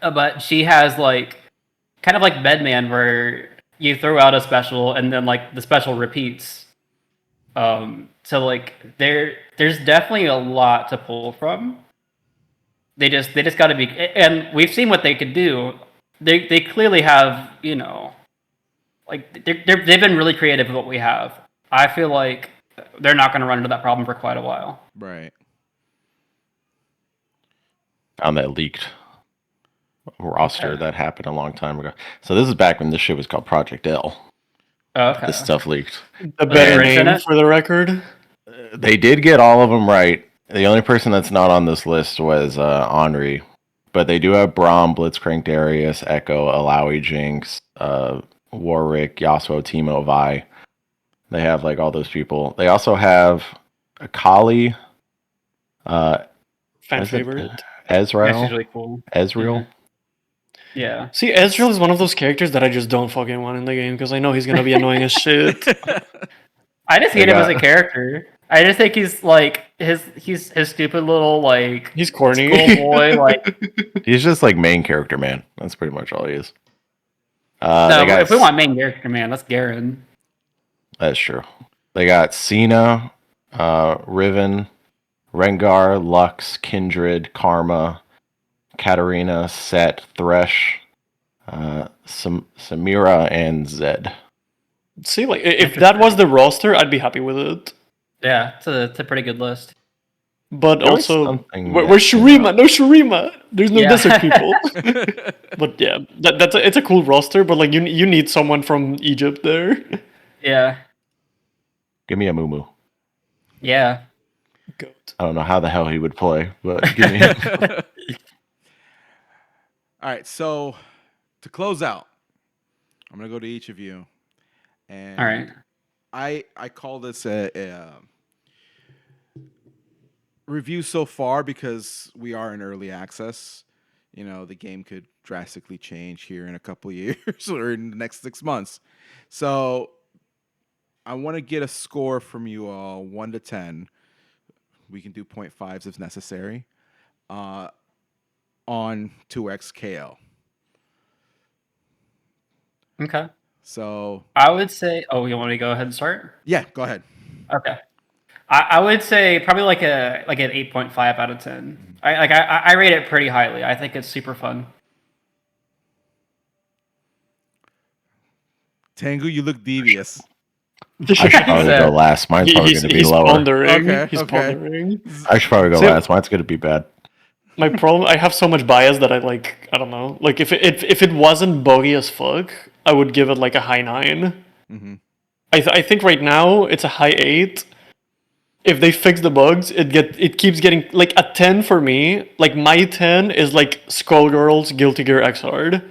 but she has like kind of like Bedman where you throw out a special and then like the special repeats. So like there's definitely a lot to pull from. They just got to be, and we've seen what they could do. They clearly have like they've been really creative with what we have. I feel like they're not going to run into that problem for quite a while. Right. On that leaked roster that happened a long time ago. So this is back when this shit was called Project L. Oh, okay. This stuff leaked. The better Eric's in name it? for the record. They did get all of them right. The only person that's not on this list was Henri. But they do have Braum, Blitzcrank, Darius, Echo, Alawi, Jinx, Warwick, Yasuo, Teemo, Vi. They have like all those people. They also have a Kali, Fan what is it? favorite. Yeah, she's Ezreal. really cool. Ezreal. Yeah. See, Ezreal is one of those characters that I just don't fucking want in the game because I know he's gonna be annoying as shit. I just They hate him as a got- character. I just think he's like his stupid little like He's corny. schoolboy like. He's just like main character, man. That's pretty much all he is. No, They got if we want main character, man, that's Garen. That's true. They got Cena, Riven, Rengar, Lux, Kindred, Karma, Katarina, Set, Thresh, Samira, and Zed. See, like if that was the roster, I'd be happy with it. Yeah, it's a pretty good list. But There was also, something where's that- Shurima? No Shurima. There's no Yeah. desert people. But yeah, it's a cool roster. But like you need someone from Egypt there. Yeah, Give me a Mumu. yeah. Goat. I don't know how the hell he would play, but give me him. All right, so to close out, I'm gonna go to each of you, and All right. I call this a review so far because we are in early access. You know, the game could drastically change here in a couple of years or in the next 6 months. So I want to get a score from you all, 1 to 10. We can do 0.5s if necessary. On 2x KL. Okay. So I would say. Oh, you want me to go ahead and start? yeah, go ahead. Okay. I would say probably like an 8.5 out of 10. I rate it pretty highly. I think it's super fun. Tengu, you look devious. I should probably go last. Mine's probably going to be He's lower. pondering. Okay, He's okay. pondering. I should probably go See- last. Mine's going to be bad. My problem, I have so much bias that I don't know. Like if it wasn't buggy as fuck, I would give it like a high 9. Mhm. I think right now it's a high 8. If they fix the bugs, it keeps getting like a 10 for me. Like my 10 is like Skullgirls Guilty Gear Xrd.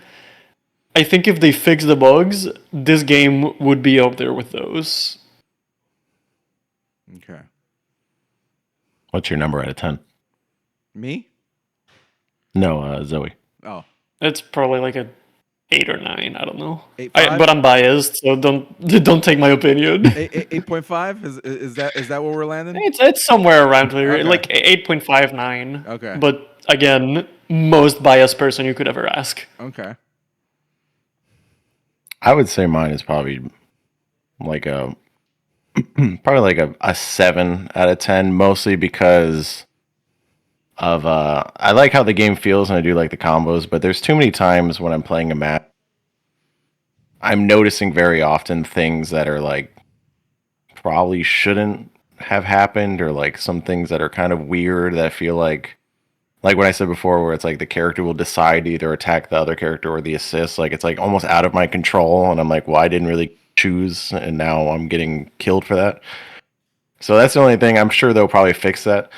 I think if they fix the bugs, this game would be up there with those. Okay. What's your number out of 10? Me? No, Zoe. Oh. It's probably like a 8 or 9. I don't know. 8.5? But I'm biased, so don't take my opinion. 8.5? Is that where we're landing? It's somewhere around there, Okay. like 8.5, 9. Okay. But again, most biased person you could ever ask. Okay. I would say mine is probably like a 7 out of 10, mostly because of I like how the game feels and I do like the combos, but there's too many times when I'm playing a map I'm noticing very often things that are like probably shouldn't have happened, or like some things that are kind of weird that feel like what I said before, where it's like the character will decide to either attack the other character or the assist. Like it's like almost out of my control, and I'm like, well, I didn't really choose, and now I'm getting killed for that. So that's the only thing. I'm sure they'll probably fix that.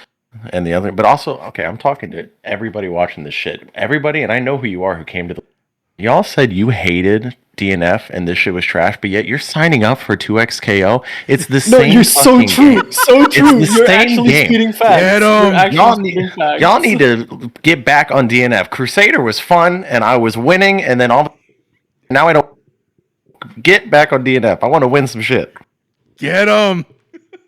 And the other, but also, okay, I'm talking to everybody watching this shit. Everybody, and I know who you are, who came to the. Y'all said you hated DNF and this shit was trash, but yet you're signing up for 2XKO. It's the No, same. you're so fucking true. game. So true. It's the You're same actually game. spitting facts. Get 'em. You're actually Y'all spitting need, facts. y'all need to get back on DNF. Crusader was fun, and I was winning, and then now I don't get back on DNF. I want to win some shit. Get him.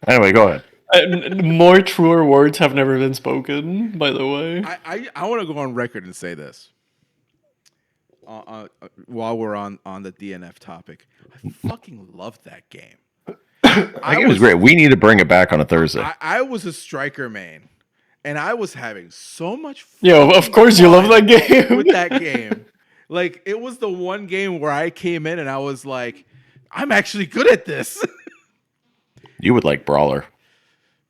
Anyway, go ahead. More truer words have never been spoken, by the way. I want to go on record and say this. While we're on the DNF topic, I fucking loved that game. I think it was great. We need to bring it back on a Thursday. I was a striker main, and I was having so much fun. Yo, of course you love that game. with that game. Like, it was the one game where I came in and I was like, I'm actually good at this. You would like Brawler.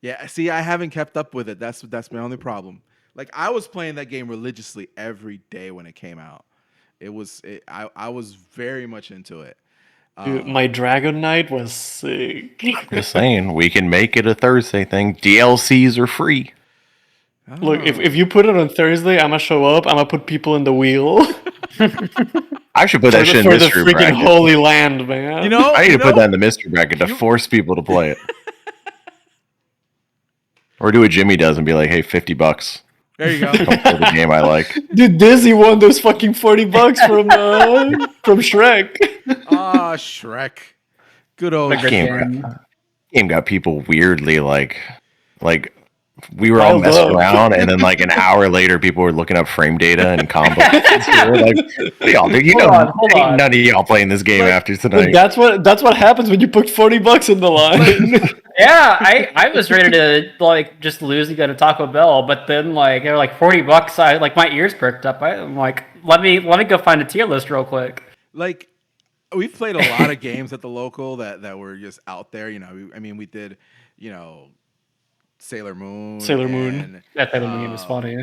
Yeah, see, I haven't kept up with it. That's my only problem. Like, I was playing that game religiously every day when it came out. I was very much into it. Dude, my Dragon Knight was sick. Just saying, we can make it a Thursday thing. DLCs are free. Look, if you put it on Thursday, I'm gonna show up. I'm gonna put people in the wheel. I should put that shit in for the mystery freaking bracket. Holy Land, man. You know, I need to put that in the mystery bracket to force people to play it. Or do what Jimmy does and be like, hey, $50. There you go. Don't play the game I like. Dude, Disney won those fucking $40 from Shrek. Ah, Shrek. Good old The good game. game. Game got people weirdly like we were all Riled messing up. around, and then like an hour later, people were looking up frame data and combo. So we're like, what y'all do? You Hold know, on, hold ain't on. none of y'all playing this game after But tonight. that's what happens when you put $40 in the line. Yeah, I was ready to like just lose and go to Taco Bell, but then like they're like $40. I like my ears perked up. I'm like, let me go find a tier list real quick. Like, we've played a lot of games at the local that were just out there. You know, we did, you know, Sailor Moon. Sailor Moon. and, That Sailor Moon game was funny.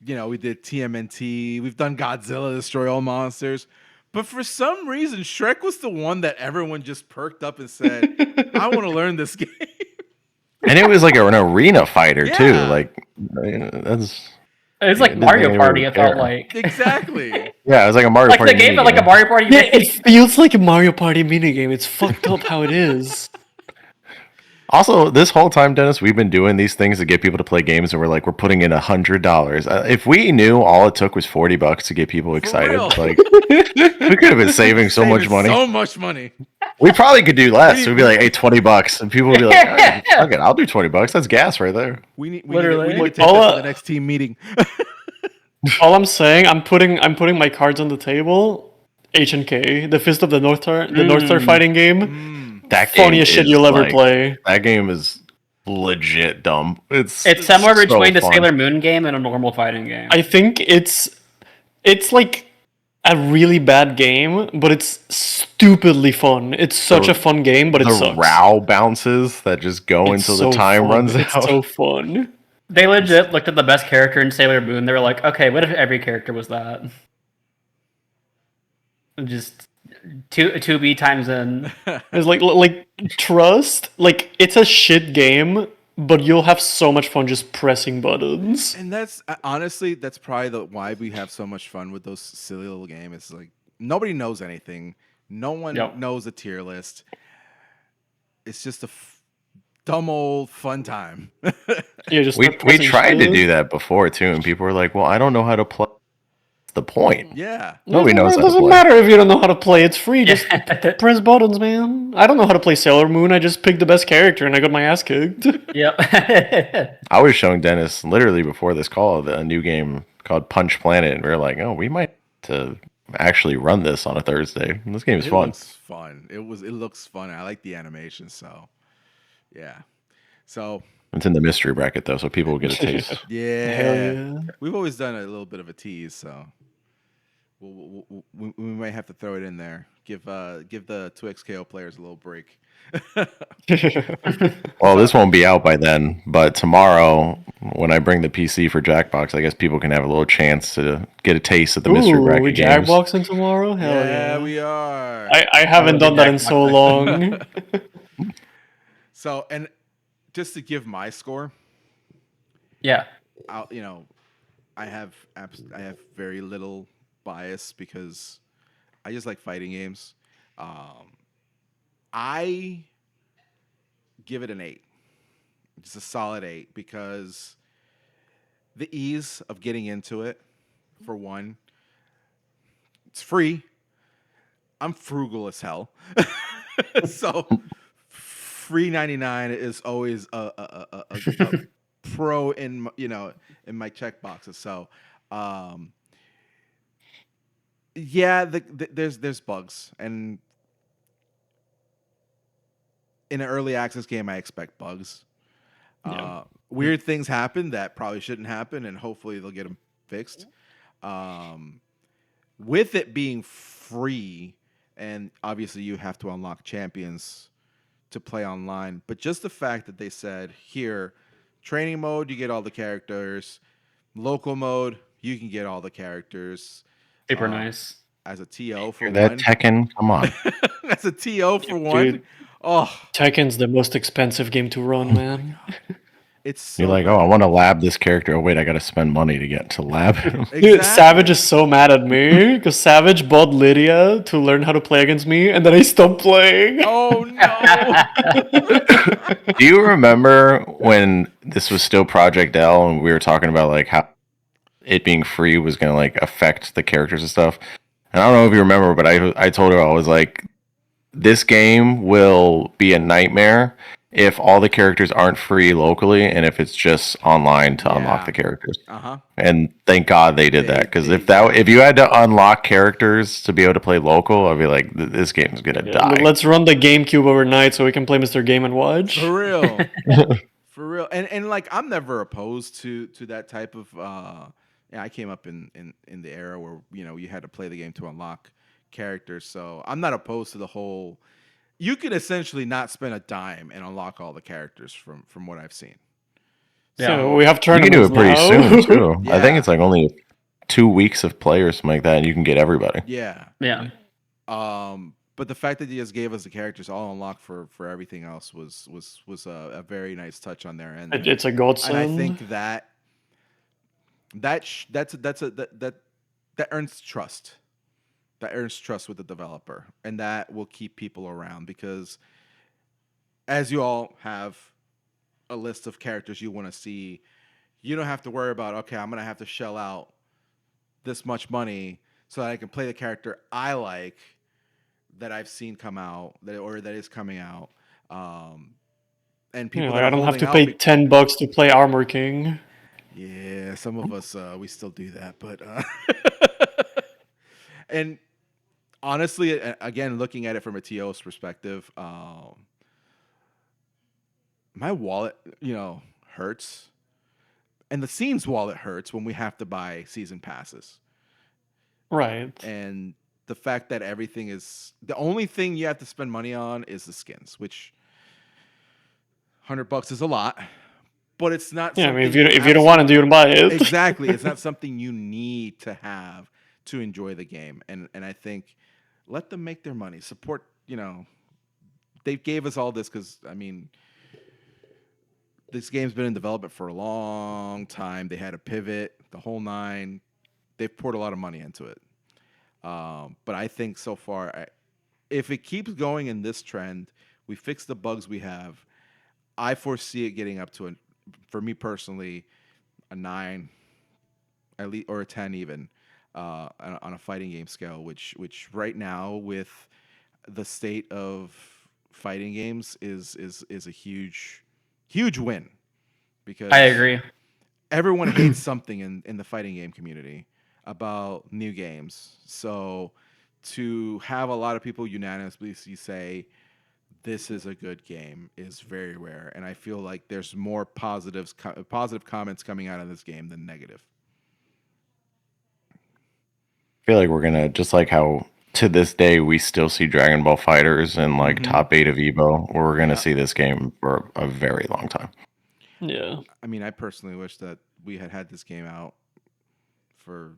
You know, we did TMNT. We've done Godzilla Destroy All Monsters. But for some reason, Shrek was the one that everyone just perked up and said, I want to learn this game. And it was like an arena fighter too. Yeah. Like that's It's like didn't Mario think Party. anyone It felt would like Exactly. yeah, it was like a Mario like Party. the game, minigame. but like a Mario Party. Yeah, it feels like a Mario Party minigame. It's fucked up how it is. Also, this whole time, Dennis, we've been doing these things to get people to play games, and we're like, we're putting in $100. If we knew all it took was $40 to get people excited, real. like we could have been saving so much money. So much money. We probably could do less. We'd be like, hey, $20, and people would be like, all right, fuck it, I'll do $20. That's gas right there. We need Literally. to take that to the next team meeting. All I'm saying, I'm putting my cards on the table. H&K, the Fist of the North Star, fighting game. That game Funniest shit is, you'll ever like, play. That game is legit dumb. It's somewhere so between the fun. Sailor Moon game and a normal fighting game. I think it's like a really bad game, but it's stupidly fun. It's such a fun game, but it The sucks. row bounces that just go It's until so the time fun. runs It's out. so fun. They legit looked at the best character in Sailor Moon. They were like, okay, what if every character was that? Just 2B times in. It's like trust. Like it's a shit game, but you'll have so much fun just pressing buttons. And that's honestly, that's probably why we have so much fun with those silly little games. It's like nobody knows anything. No one knows a tier list. It's just a dumb old fun time. Yeah, just we start pressing tried to shit. do that before too, and people were like, "Well, I don't know how to play." That's the point. Yeah. Nobody knows It how to doesn't play. matter if you don't know how to play. It's free. Just press buttons, man. I don't know how to play Sailor Moon. I just picked the best character and I got my ass kicked. Yep. I was showing Dennis literally before this call a new game called Punch Planet, and we were like, "Oh, we might to actually run this on a Thursday." And this game is It fun. looks fun. It looks fun. I like the animation, so yeah. So It's in the mystery bracket though, so people will get a taste. yeah. Hell yeah. We've always done a little bit of a tease, so we might have to throw it in there. Give the 2XKO players a little break. Well, this won't be out by then, but tomorrow when I bring the PC for Jackbox, I guess people can have a little chance to get a taste of the mystery Ooh, bracket we games. jackboxing tomorrow? Hell yeah. We are. I haven't done that in so long. So, and just to give my score, Yeah. I have very little bias because I just like fighting games. I give it an 8. It's a solid 8 because the ease of getting into it, for one, it's free. I'm frugal as hell, so free 99 is always a pro in in my check boxes. So yeah, there's bugs, and in an early access game I expect bugs. Weird things happen that probably shouldn't happen, and hopefully they'll get them fixed. With it being free, and obviously you have to unlock champions to play online, but just the fact that they said here, training mode, you get all the characters. Local mode, you can get all the characters. Super nice. As a TO for That one. Tekken, come on. As a TO for one. Dude. Oh, Tekken's the most expensive game to run, man. It's so You're like, good. oh, I want to lab this character. Oh wait, I got to spend money to get to lab him. Dude, Savage is so mad at me because Savage bought Lydia to learn how to play against me, and then I stopped playing. Oh no! Do you remember when this was still Project L and we were talking about like how it being free was going to like affect the characters and stuff? And I don't know if you remember, but I told her, I was like, this game will be a nightmare if all the characters aren't free locally and if it's just online to unlock Yeah. the characters. Uh-huh. And thank God they did that, because if yeah. you had to unlock characters to be able to play local, I'd be like, this game's gonna die. Let's run the GameCube overnight so we can play Mr. Game and Watch. For real. For real. And like I'm never opposed to that type of I came up in the era where, you had to play the game to unlock characters. So I'm not opposed to the whole you could essentially not spend a dime and unlock all the characters from what I've seen. So we have You can tournaments do it pretty now. soon too. I Yeah. think it's like only 2 weeks of play or something like that, and you can get everybody. Yeah. Yeah. But the fact that you just gave us the characters all unlocked for everything else was a very nice touch on their end. It's a godsend. And I think that earns trust. That earns trust with the developer, and that will keep people around because, as you all have a list of characters you want to see, you don't have to worry about, okay, I'm gonna have to shell out this much money so that I can play the character I like that I've seen come out that is coming out. And people that I are don't have to holding pay out $10 to play Armor King. Yeah, some of us we still do that, but and honestly, again, looking at it from a TO's perspective, my wallet, hurts, and the scene's wallet hurts when we have to buy season passes. Right. And the fact that everything is the only thing you have to spend money on is the skins, which $100 is a lot. But it's not. Yeah, I mean, if you don't want to, you don't buy it. Exactly, it's not something you need to have to enjoy the game, and I think let them make their money. Support, they gave us all this because I mean, this game's been in development for a long time. They had a pivot, the whole nine. They've poured a lot of money into it, but I think so far, if it keeps going in this trend, we fix the bugs we have. I foresee it getting up to for me personally, a 9, at least, or a 10 even, on a fighting game scale. Which right now with the state of fighting games is a huge win because I agree. everyone hates something in the fighting game community about new games. So to have a lot of people unanimously say this is a good game is very rare, and I feel like there's more positive comments coming out of this game than negative. I feel like we're gonna, just like how to this day we still see Dragon Ball Fighters in like top 8 of Evo, we're gonna see this game for a very long time. Yeah. I mean, I personally wish that we had this game out for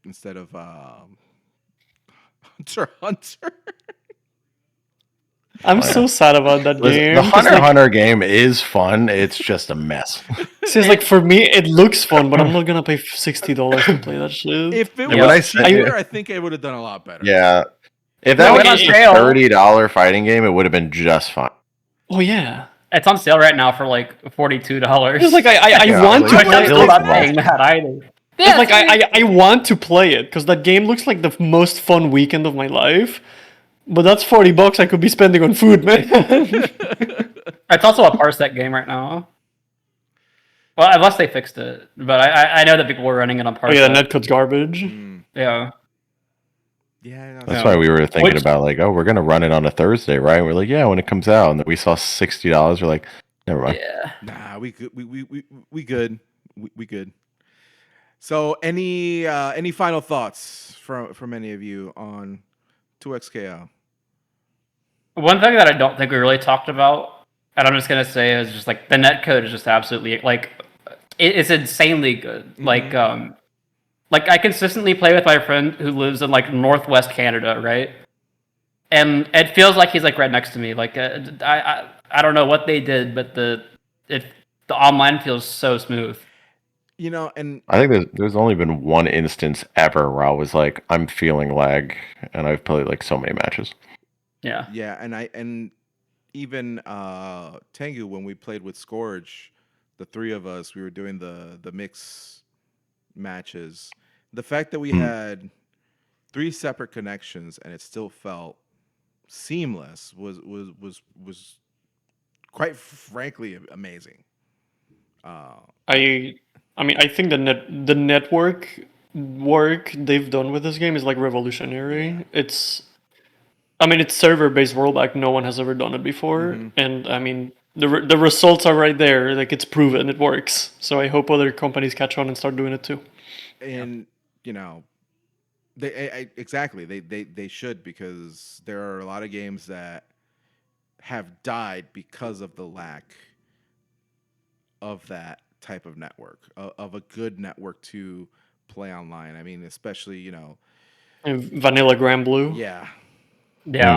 instead of Hunter x Hunter. I'm so sad about that game. The Hunter x Hunter game is fun. It's just a mess. See, it's like for me, it looks fun, but I'm not gonna pay $60 to play that shit. If it And was when I say- cheaper, I think I would have done a lot better. Yeah. If that No, was it's on just a sale. $30 fighting game, it would have been just fine. Oh yeah. It's on sale right now for like $42. It's like I Yeah, want to like, play I'm it. still not paying that either. It's like I want to play it because that game looks like the most fun weekend of my life. But that's $40 I could be spending on food, man. It's also a Parsec game right now. Well, unless they fixed it, but I know that people were running it on Parsec. Oh yeah, the netcode's garbage. Yeah. Yeah, That's why we were thinking about like, oh, we're gonna run it on a Thursday, right? We're like, yeah, when it comes out, and then we saw $60. We're like, never mind. Yeah. Nah, we good. We good. We good. So, any final thoughts from any of you on 2XKO? One thing that I don't think we really talked about, and I'm just gonna say, is just like the netcode is just absolutely like it's insanely good. Like I consistently play with my friend who lives in like Northwest Canada, right? and it feels like he's like right next to me. Like I don't know what they did, but the online feels so smooth. And I think there's only been one instance ever where I was like, I'm feeling lag, and I've played like so many matches. Yeah. yeah, and even Tengu, when we played with Scourge, the three of us, we were doing the mix matches. The fact that we had three separate connections and it still felt seamless was quite frankly amazing. I mean, I think the network work they've done with this game is like revolutionary. Yeah. I mean, it's server-based rollback. No one has ever done it before, and I mean, the results are right there. Like it's proven, it works. So I hope other companies catch on and start doing it too. And you know, exactly they should, because there are a lot of games that have died because of the lack of that type of network, of a good network to play online. I mean, especially And Vanilla Grand Blue. yeah. Yeah.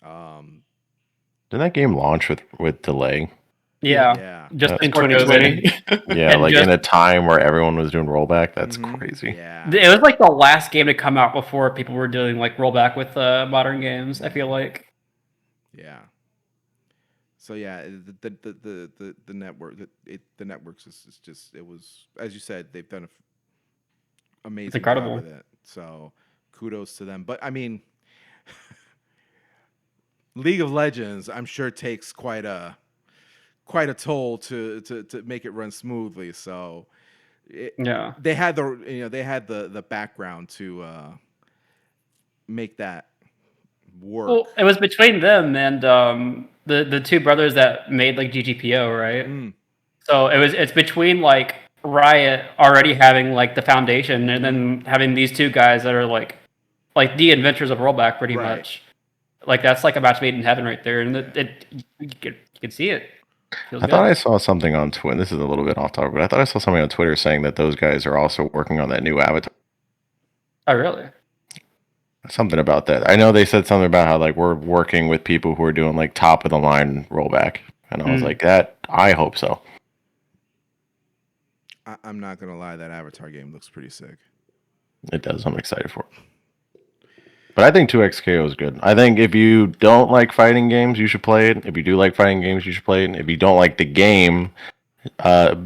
Um, Didn't that game launch with delay? Yeah. Yeah. Just In before 2020. COVID. Yeah, And like just in a time where everyone was doing rollback. That's Mhm. crazy. Yeah. it was like the last game to come out before people were doing like rollback with modern games. I feel like. Yeah. So yeah, the network, the networks is just, it was, as you said, they've done an It's amazing job incredible. with it. So kudos to them. But I mean, League of Legends, I'm sure takes quite a toll to make it run smoothly. So Yeah. they had the background to make that work. Well, it was between them and the two brothers that made like GGPO, right? So it's between like Riot already having like the foundation and then having these two guys that are like the inventors of rollback pretty Right. much. Like that's like a match made in heaven right there, and Yeah. you can see it. Feels I good. thought I saw something on Twitter. This is a little bit off topic, but I thought I saw something on Twitter saying that those guys are also working on that new avatar. Oh really? Something about that. I know they said something about how like we're working with people who are doing like top of the line rollback, and I was like, that. I hope so. I'm not gonna lie, that Avatar game looks pretty sick. It does. I'm excited for it. But I think 2XKO is good. I think if you don't like fighting games, you should play it. If you do like fighting games, you should play it. If you don't like the game,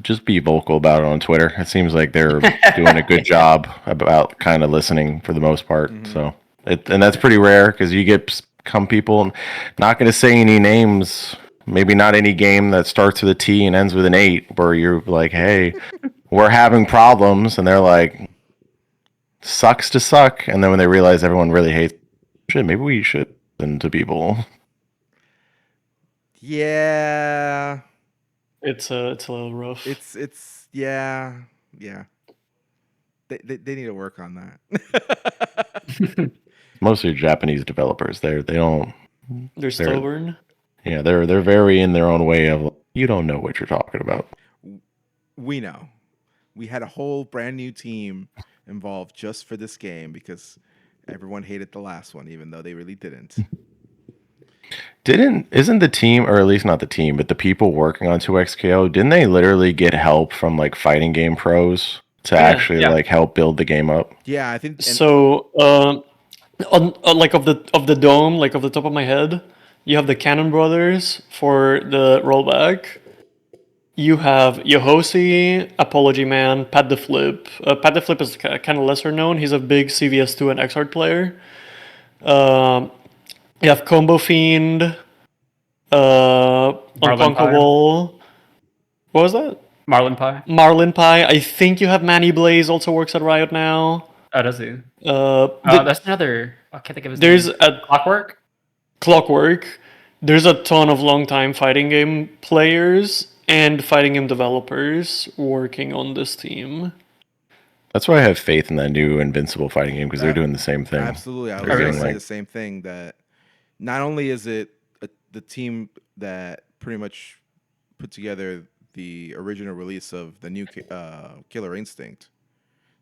just be vocal about it on Twitter. It seems like they're doing a good job about kind of listening for the most part. So, and that's pretty rare because you get some people, not going to say any names, maybe not any game that starts with a T and ends with an 8, where you're like, hey, we're having problems. And they're like, sucks to suck. And then when they realize everyone really hates, shit, maybe we should listen to people. Yeah. It's a little rough. It's yeah. They need to work on that. Mostly Japanese developers. They don't. They're stubborn. Yeah, they're very in their own way of you don't know what you're talking about. We know. We had a whole brand new team involved just for this game because everyone hated the last one, even though they really didn't. Isn't the team, or at least not the team, but the people working on 2XKO, didn't they literally get help from like fighting game pros to actually yeah. like help build the game up? Yeah, I think. So, like of the dome, like off the top of my head, you have the Cannon Brothers for the rollback. You have Yohosi, Apology Man, Pat the Flip. Pat the Flip is kind of lesser known. He's a big CVS2 and Xrd player. You have Combo Fiend, Unpunkable. What was that? Marlin Pie. Marlin Pie. I think you have Manny Blaze also works at Riot now. Oh, does he? The- That's another. I can't think of his there's name. a Clockwork. Clockwork. There's a ton of long-time fighting game players and fighting game developers working on this team. That's why I have faith in that new Invincible fighting game because they're doing the same thing. Absolutely. I was They're going to doing say like the same thing, that not only is it the team that pretty much put together the original release of the new Killer Instinct,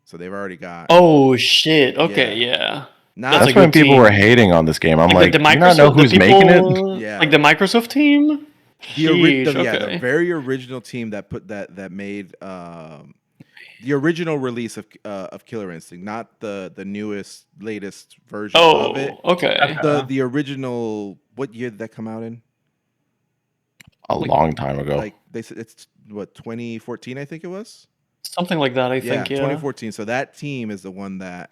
so they've already got. Oh shit. Okay, yeah. Not That's a when good people were team. hating on this game. I'm Like like, the do you not know Microsoft, the who's making it? people, Yeah. like the Microsoft team. Sheesh, the okay. very original team that made the original release of Killer Instinct, not the newest latest version of it. Oh, okay. The original, what year did that come out in? A long time ago. Like they said, it's what 2014, I think it was. Something like that, I think, yeah. 2014. So that team is the one that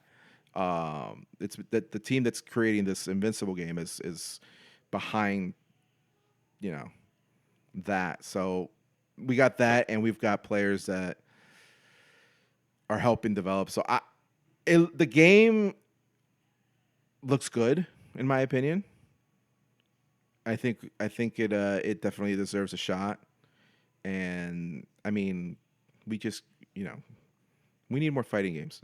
it's that the team that's creating this Invincible game is behind, you know, that. So we got that, and we've got players that are helping develop. So the game looks good in my opinion. I think it definitely deserves a shot. And I mean, we just, we need more fighting games.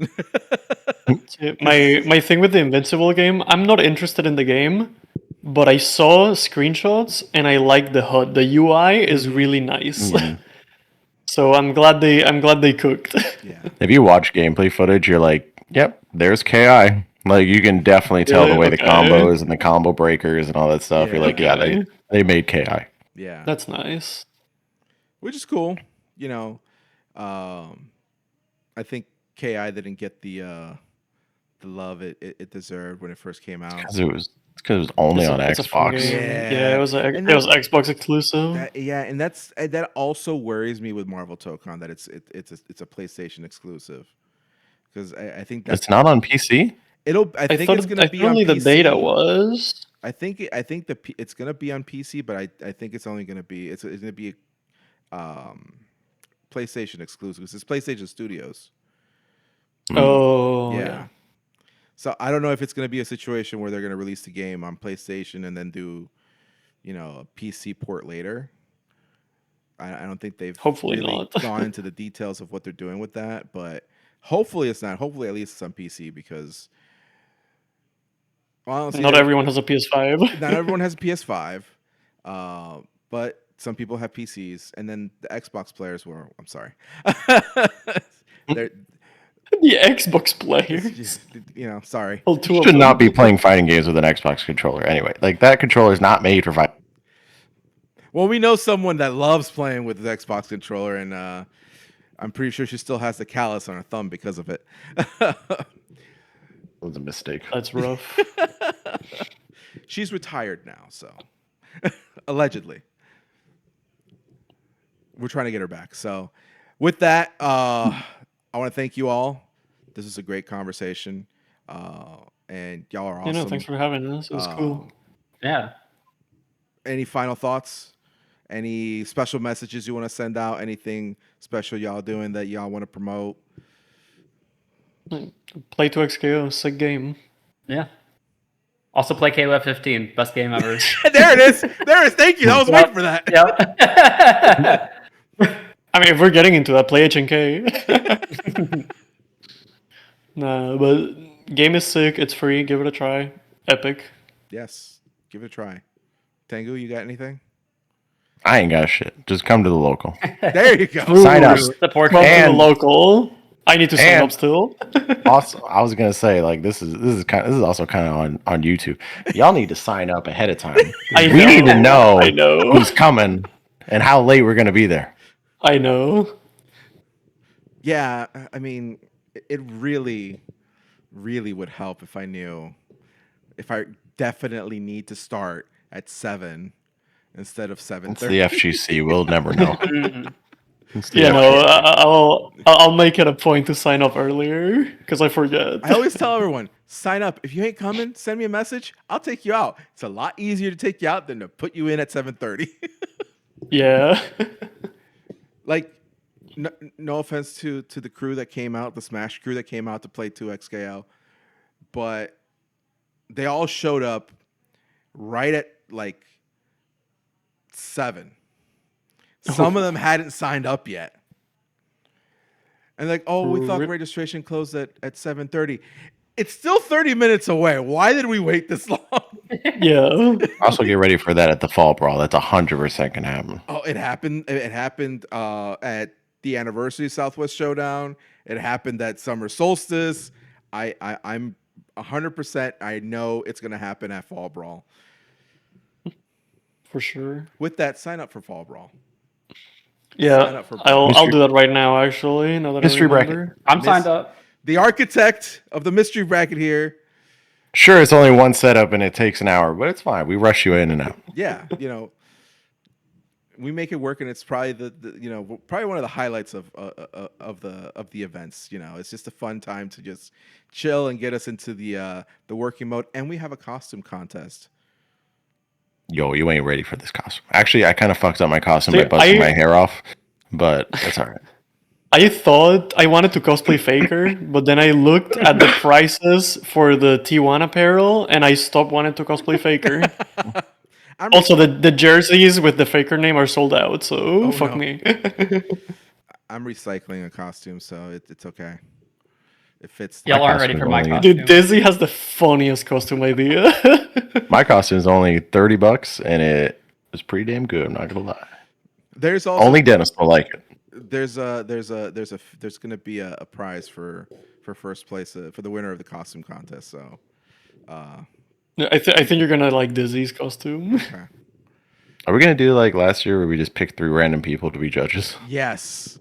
My thing with the Invincible game, I'm not interested in the game, but I saw screenshots and I like the HUD. The UI is really nice. So I'm glad they cooked. Yeah. If you watch gameplay footage, you're like, yep, there's KI. Like you can definitely tell the way the Okay. combos and the combo breakers and all that stuff. Yeah. You're like, yeah, Okay. they made KI. Yeah. That's nice. Which is cool. I think KI didn't get the love it deserved when it first came out. Because it was only on It's a fun Xbox. game. Yeah. Yeah, it was And it was Xbox exclusive. And that also worries me with Marvel Tokon that it's a PlayStation exclusive, because I think that's It's not on PC. I think it's gonna be on only PC. the beta was. I think it's gonna be on PC, but I think it's only gonna be it's gonna be PlayStation exclusive. It's PlayStation Studios. Oh, Yeah. yeah. So I don't know if it's gonna be a situation where they're gonna release the game on PlayStation and then do, a PC port later. I don't think they've Hopefully really not. gone into the details of what they're doing with that, but hopefully it's not. Hopefully at least it's on PC, because honestly, Not everyone has a PS5. not everyone has a PS5, but some people have PCs, and then the Xbox players were. I'm sorry, they're The Xbox players. just, sorry. Well, two You of should them. not be playing fighting games with an Xbox controller anyway. Like that controller is not made for fighting. Well, we know someone that loves playing with the Xbox controller, and I'm pretty sure she still has the callus on her thumb because of it. It was a mistake. That's rough. She's retired now, so allegedly. We're trying to get her back. So with that, I want to thank you all. This is a great conversation. And y'all are awesome. Thanks for having us. It was cool. Yeah. Any final thoughts? Any special messages you want to send out? Anything special y'all doing that y'all want to promote? Play 2XKO, sick game. Yeah. Also play KOF 15, best game ever. There it is. There it is. Thank you. I was waiting for that. Yep. I mean, if we're getting into that, play HNK. Nah, but game is sick. It's free. Give it a try. Epic. Yes. Give it a try. Tengu, you got anything? I ain't got shit. Just come to the local. There you go. Sign up. Support Come to the And- local. I need to sign and- up still. Also, I was gonna say like this is also kind of on YouTube. Y'all need to sign up ahead of time. I We need to know I know. who's coming and how late we're gonna be there. I know. Yeah, I mean, it really, really would help if I knew if I definitely need to start at 7 instead of It's 7:30. the FGC. We'll never know. It's the Yeah, no, FGC. I'll make it a point to sign up earlier because I forget. I always tell everyone, sign up. If you ain't coming, send me a message. I'll take you out. It's a lot easier to take you out than to put you in at 7:30. Yeah. Like, no offense to the crew that came out, the Smash crew that came out to play 2XKL, but they all showed up right at like 7. Some of them hadn't signed up yet. And like, oh, we thought registration closed at 7:30. It's still 30 minutes away. Why did we wait this long? Yeah. Also, get ready for that at the Fall Brawl. That's 100% gonna happen. Oh, it happened. It happened at the anniversary Southwest Showdown. It happened at Summer Solstice. I'm 100%. I know it's going to happen at Fall Brawl. For sure. With that, sign up for Fall Brawl. Sign Yeah, up for I'll Brawl. I'll do that right now. Actually, now that I Mystery bracket. remember. I'm signed up. The architect of the mystery bracket here. Sure, it's only one setup and it takes an hour, but it's fine. We rush you in and out. Yeah, we make it work, and it's probably probably one of the highlights of the events. It's just a fun time to just chill and get us into the working mode, and we have a costume contest. Yo, you ain't ready for this costume. Actually, I kind of fucked up my costume See, by busting my hair off, but that's all right. I thought I wanted to cosplay Faker, but then I looked at the prices for the T1 apparel, and I stopped wanting to cosplay Faker. Also, the jerseys with the Faker name are sold out, so fuck no. me. I'm recycling a costume, so it's okay. It fits. Y'all aren't ready costume for my only- costume. Dude, Dizzy has the funniest costume idea. My costume is only $30, and it was pretty damn good. I'm not gonna lie. There's also Only Dennis will like it. there's gonna be a prize for first place for the winner of the costume contest. So I think you're gonna like Dizzy's costume. okay. Are we gonna do like last year where we just picked 3 random people to be judges? Yes,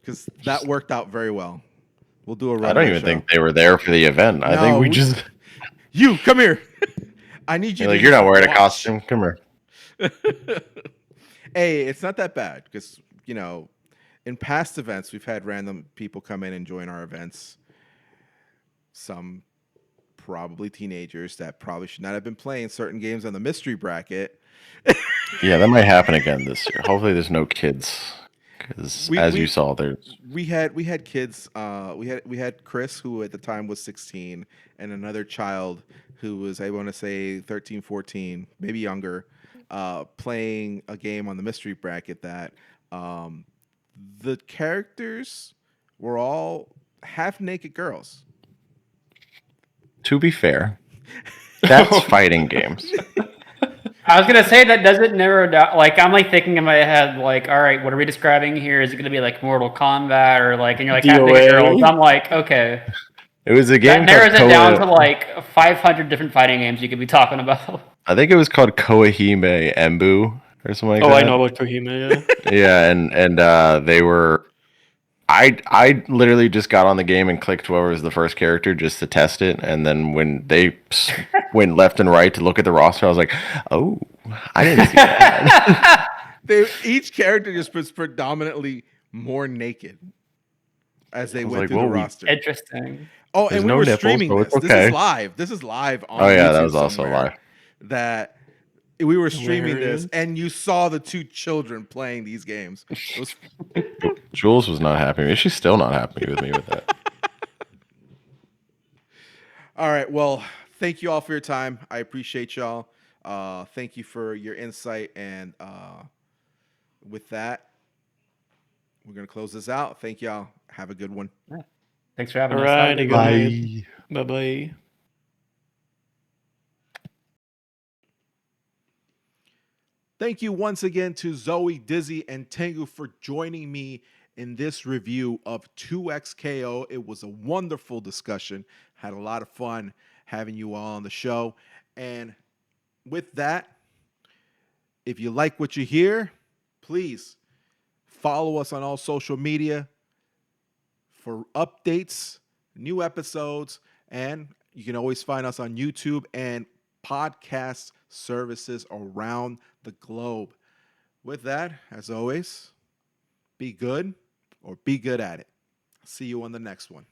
because that worked out very well. We'll do a runway I don't even show. think they were there for the event. I think we just You come here. I need you. like to you're not wearing a watch. costume. Come here. Hey, it's not that bad because in past events we've had random people come in and join our events. Some probably teenagers that probably should not have been playing certain games on the mystery bracket. Yeah, that might happen again this year. Hopefully, there's no kids. Because as you saw, there's We had kids. We had Chris, who at the time was 16, and another child who was, I want to say, 13, 14, maybe younger, playing a game on the mystery bracket that the characters were all half naked girls. to be fair, that's fighting games. I was gonna say that doesn't narrow down. Like I'm like thinking in my head, like, all right, what are we describing here? Is it gonna be like Mortal Kombat or like, and you're like half naked DOA. girls? I'm like, okay, It was a that game narrows called it down to Koa. like 500 different fighting games you could be talking about. I think it was called Koahime Embu or something like Oh, that. I know about Kohima, yeah. Yeah, and they were. I literally just got on the game and clicked whoever was the first character just to test it, and then when they went left and right to look at the roster, I was like, "Oh, I didn't see that." Each character just was predominantly more naked as they was went like, through the whoa, roster. Interesting. Oh, There's and we no were nipples, streaming so this. it's This okay. is live. This is live on Oh yeah, YouTube that was also somewhere. live. That we were streaming Hilarious. this, and you saw the 2 children playing these games. It was Jules was not happy. She's still not happy with me with that. all right. Well, thank you all for your time. I appreciate y'all. Thank you for your insight, and with that, we're gonna close this out. Thank y'all. Have a good one. Thanks for having us. Alright, Have a good good one. night. Bye-bye. Thank you once again to Zoe, Dizzy, and Tengu for joining me in this review of 2XKO. It was a wonderful discussion. Had a lot of fun having you all on the show. And with that, if you like what you hear, please follow us on all social media for updates, new episodes, and you can always find us on YouTube and podcast services around the globe. With that, as always, be good or be good at it. See you on the next one.